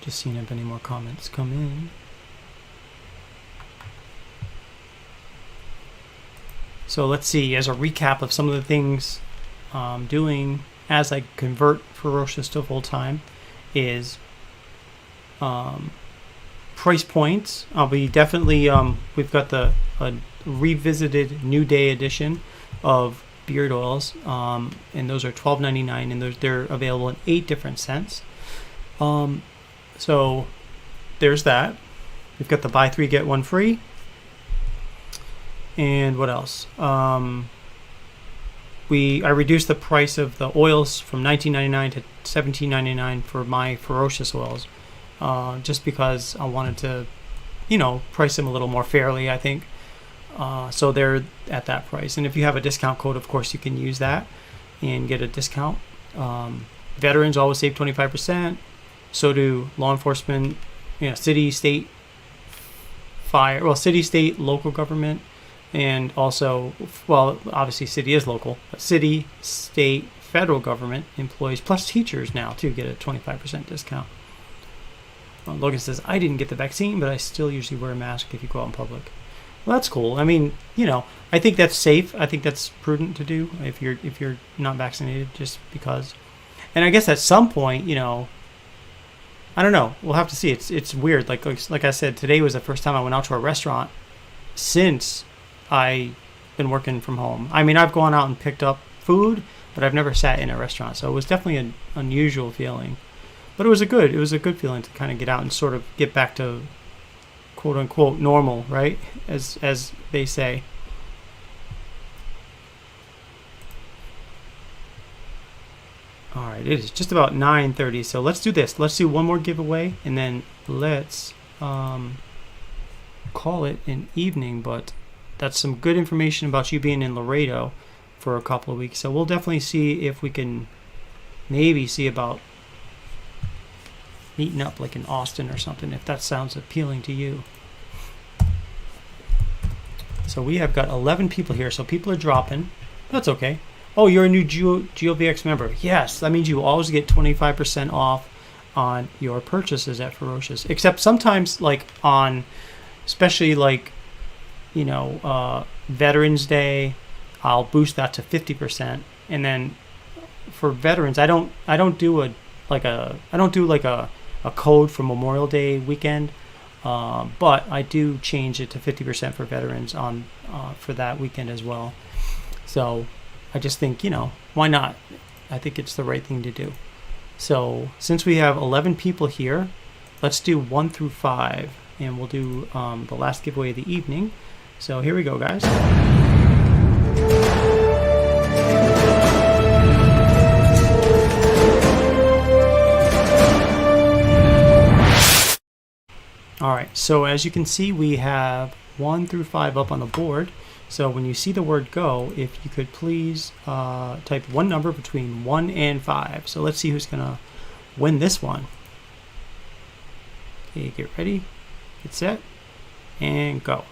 Just seeing if any more comments come in. So let's see, as a recap of some of the things I'm doing as I convert Ferocious to full-time is price points. I'll be definitely, we've got the revisited New Day edition of beard oils, and those are $12.99, and they're available in 8 different scents. So there's that. We've got the buy 3 get 1 free. And what else? I reduced the price of the oils from $19.99 to $17.99 for my Ferocious oils, just because I wanted to, price them a little more fairly, I think. So they're at that price. And if you have a discount code, of course, you can use that and get a discount. Veterans always save 25%. So do law enforcement, city, state, fire, city, state, local government. And also, obviously city is local, but city, state, federal government employees, plus teachers now, too, get a 25% discount. Logan says, I didn't get the vaccine, but I still usually wear a mask if you go out in public. Well, that's cool. I mean, I think that's safe. I think that's prudent to do if you're not vaccinated, just because. And I guess at some point, I don't know. We'll have to see. It's weird. Like I said, today was the first time I went out to a restaurant since I've been working from home. I mean, I've gone out and picked up food, but I've never sat in a restaurant. So it was definitely an unusual feeling. But it was a good feeling to kind of get out and sort of get back to quote unquote normal, right? As they say. All right, it is just about 9:30, so let's do this. Let's do one more giveaway, and then let's call it an evening. But that's some good information about you being in Laredo for a couple of weeks. So we'll definitely see if we can maybe see about meeting up like in Austin or something, if that sounds appealing to you. So we have got 11 people here, so people are dropping. That's okay. Oh, you're a new GeoVX member. Yes, that means you always get 25% off on your purchases at Ferocious. Except sometimes, like on, especially like, Veterans Day, I'll boost that to 50%. And then for veterans, I don't do a code for Memorial Day weekend, but I do change it to 50% for veterans on for that weekend as well. So I just think, why not? I think it's the right thing to do. So since we have 11 people here, let's do 1 through 5, and we'll do the last giveaway of the evening. So here we go, guys. All right, so as you can see, we have 1 through 5 up on the board. So when you see the word go, if you could please type one number between 1 and 5. So let's see who's going to win this one. Okay, get ready, get set, and go.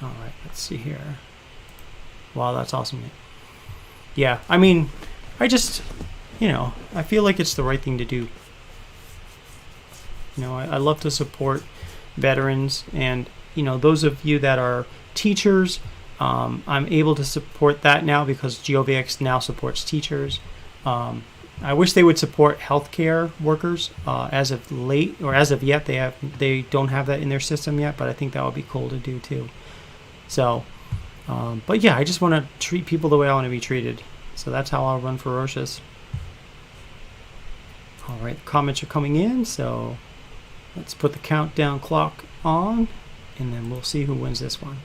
All right, let's see here. Wow, that's awesome. Yeah, I mean, I just, I feel like it's the right thing to do. I love to support veterans, and, those of you that are teachers, I'm able to support that now because GeoVX now supports teachers. I wish they would support healthcare workers. As of late, or as of yet, they don't have that in their system yet, but I think that would be cool to do too. So But yeah, I just want to treat people the way I want to be treated. So that's how I'll run Ferocious. All right, the comments are coming in, so let's put the countdown clock on, and then we'll see who wins this one.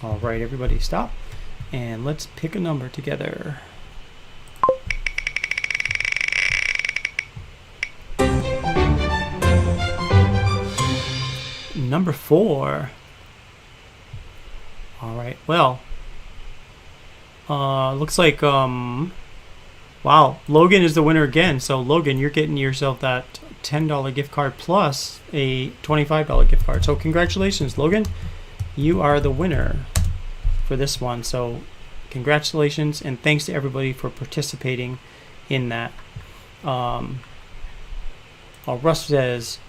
All right, everybody stop, and let's pick a number together. Number 4. All right, well, looks like, wow, Logan is the winner again. So Logan, you're getting yourself that $10 gift card plus a $25 gift card. So congratulations, Logan. You are the winner for this one. So congratulations, and thanks to everybody for participating in that. Russ says,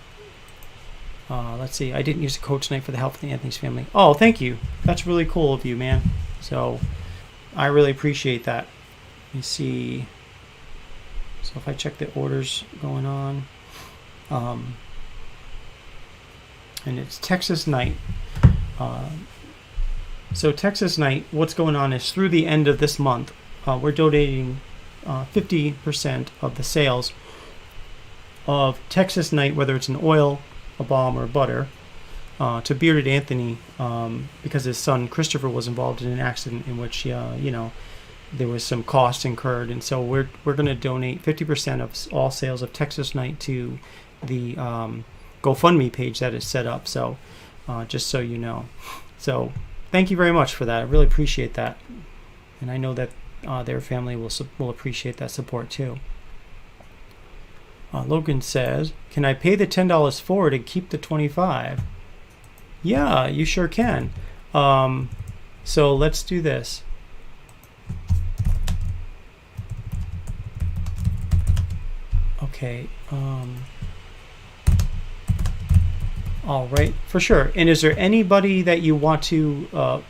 let's see, I didn't use a code tonight for the help of the Anthony's family. Oh, thank you. That's really cool of you, man. So I really appreciate that. Let me see. So if I check the orders going on, and it's Texas Night. So Texas Night, what's going on is through the end of this month, we're donating 50% of the sales of Texas Night, whether it's an oil, a balm, or butter, to Bearded Anthony, because his son Christopher was involved in an accident in which there was some costs incurred, and so we're going to donate 50% of all sales of Texas Night to the GoFundMe page that is set up. So just so you know, so thank you very much for that. I really appreciate that, and I know that their family will appreciate that support too. Logan says, can I pay the $10 forward and keep the $25? Yeah, you sure can. So let's do this. Okay. All right, for sure. And is there anybody that you want to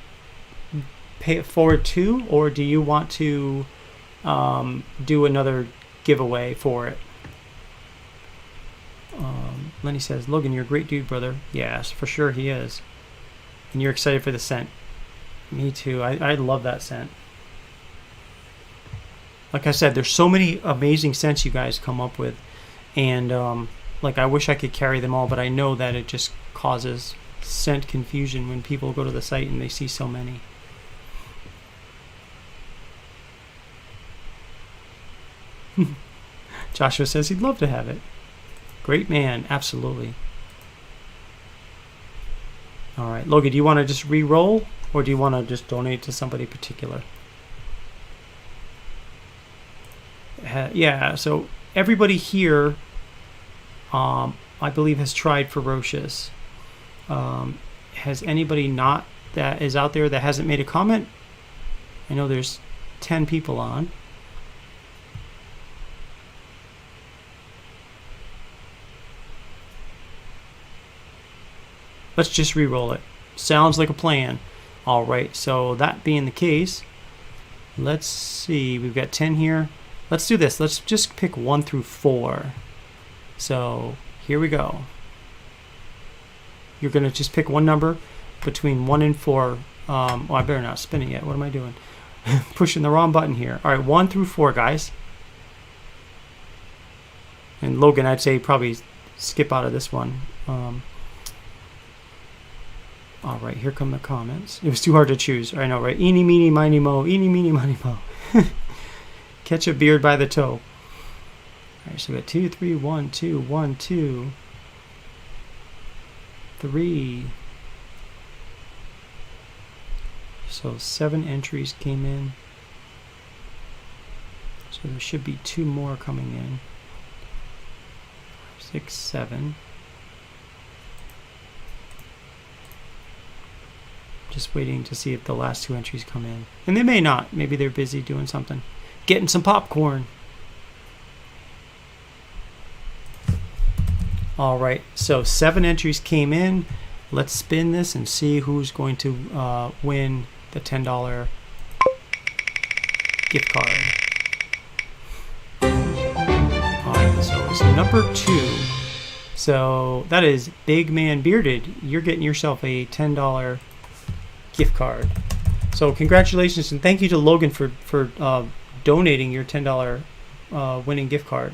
pay it forward to, or do you want to do another giveaway for it? Lenny says, Logan, you're a great dude, brother. Yes, for sure he is. And you're excited for the scent. Me too. I love that scent. Like I said, there's so many amazing scents you guys come up with. And I wish I could carry them all, but I know that it just causes scent confusion when people go to the site and they see so many. Joshua says he'd love to have it. Great man, absolutely. All right, Logan, do you want to just re-roll, or do you want to just donate to somebody particular? Yeah, so everybody here, I believe, has tried Ferocious. Has anybody not that is out there that hasn't made a comment? I know there's 10 people on. Let's just re-roll it. Sounds like a plan. All right, so that being the case, let's see. We've got 10 here. Let's do this. Let's just pick 1 through 4. So here we go. You're going to just pick one number between 1 and 4. Oh, I better not spin it yet. What am I doing? Pushing the wrong button here. All right, 1 through 4, guys. And Logan, I'd say probably skip out of this one. All right, here come the comments. It was too hard to choose. I know, right? Eeny, meeny, miny, mo. Eeny, meeny, miny, mo. Catch a beard by the toe. All right, so we got 2, 3, 1, 2, 1, 2, 3. So 7 entries came in. So there should be 2 more coming in. 6, 7. Just waiting to see if the last 2 entries come in. And they may not. Maybe they're busy doing something. Getting some popcorn. All right, so 7 entries came in. Let's spin this and see who's going to win the $10 gift card. All right, number 2. So that is Big Man Bearded. You're getting yourself a $10 gift card. So congratulations, and thank you to Logan for donating your $10 winning gift card.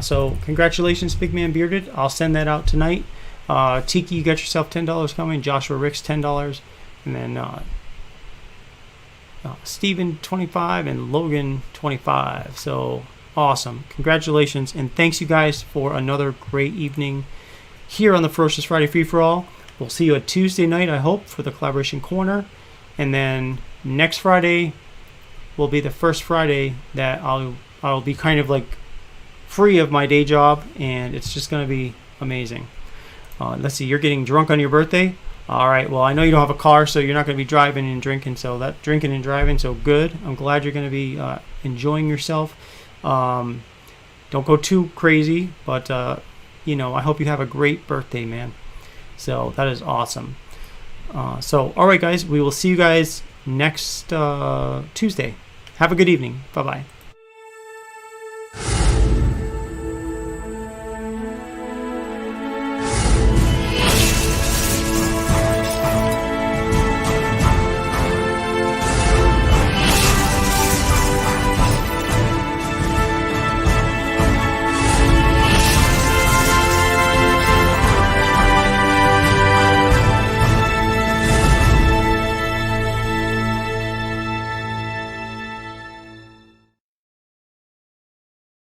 So congratulations, Big Man Bearded. I'll send that out tonight. Tiki, you got yourself $10 coming. Joshua Ricks, $10. And then Steven, $25. And Logan, $25. So awesome. Congratulations. And thanks, you guys, for another great evening here on the Ferocious Friday Free-For-All. We'll see you at Tuesday night, I hope, for the Collaboration Corner. And then next Friday will be the first Friday that I'll be kind of like free of my day job, and it's just going to be amazing. Let's see, you're getting drunk on your birthday? All right, well, I know you don't have a car, so you're not going to be driving and drinking, so that drinking and driving, so good. I'm glad you're going to be enjoying yourself. Don't go too crazy, but, I hope you have a great birthday, man. So that is awesome. So, all right, guys, we will see you guys next Tuesday. Have a good evening. Bye-bye.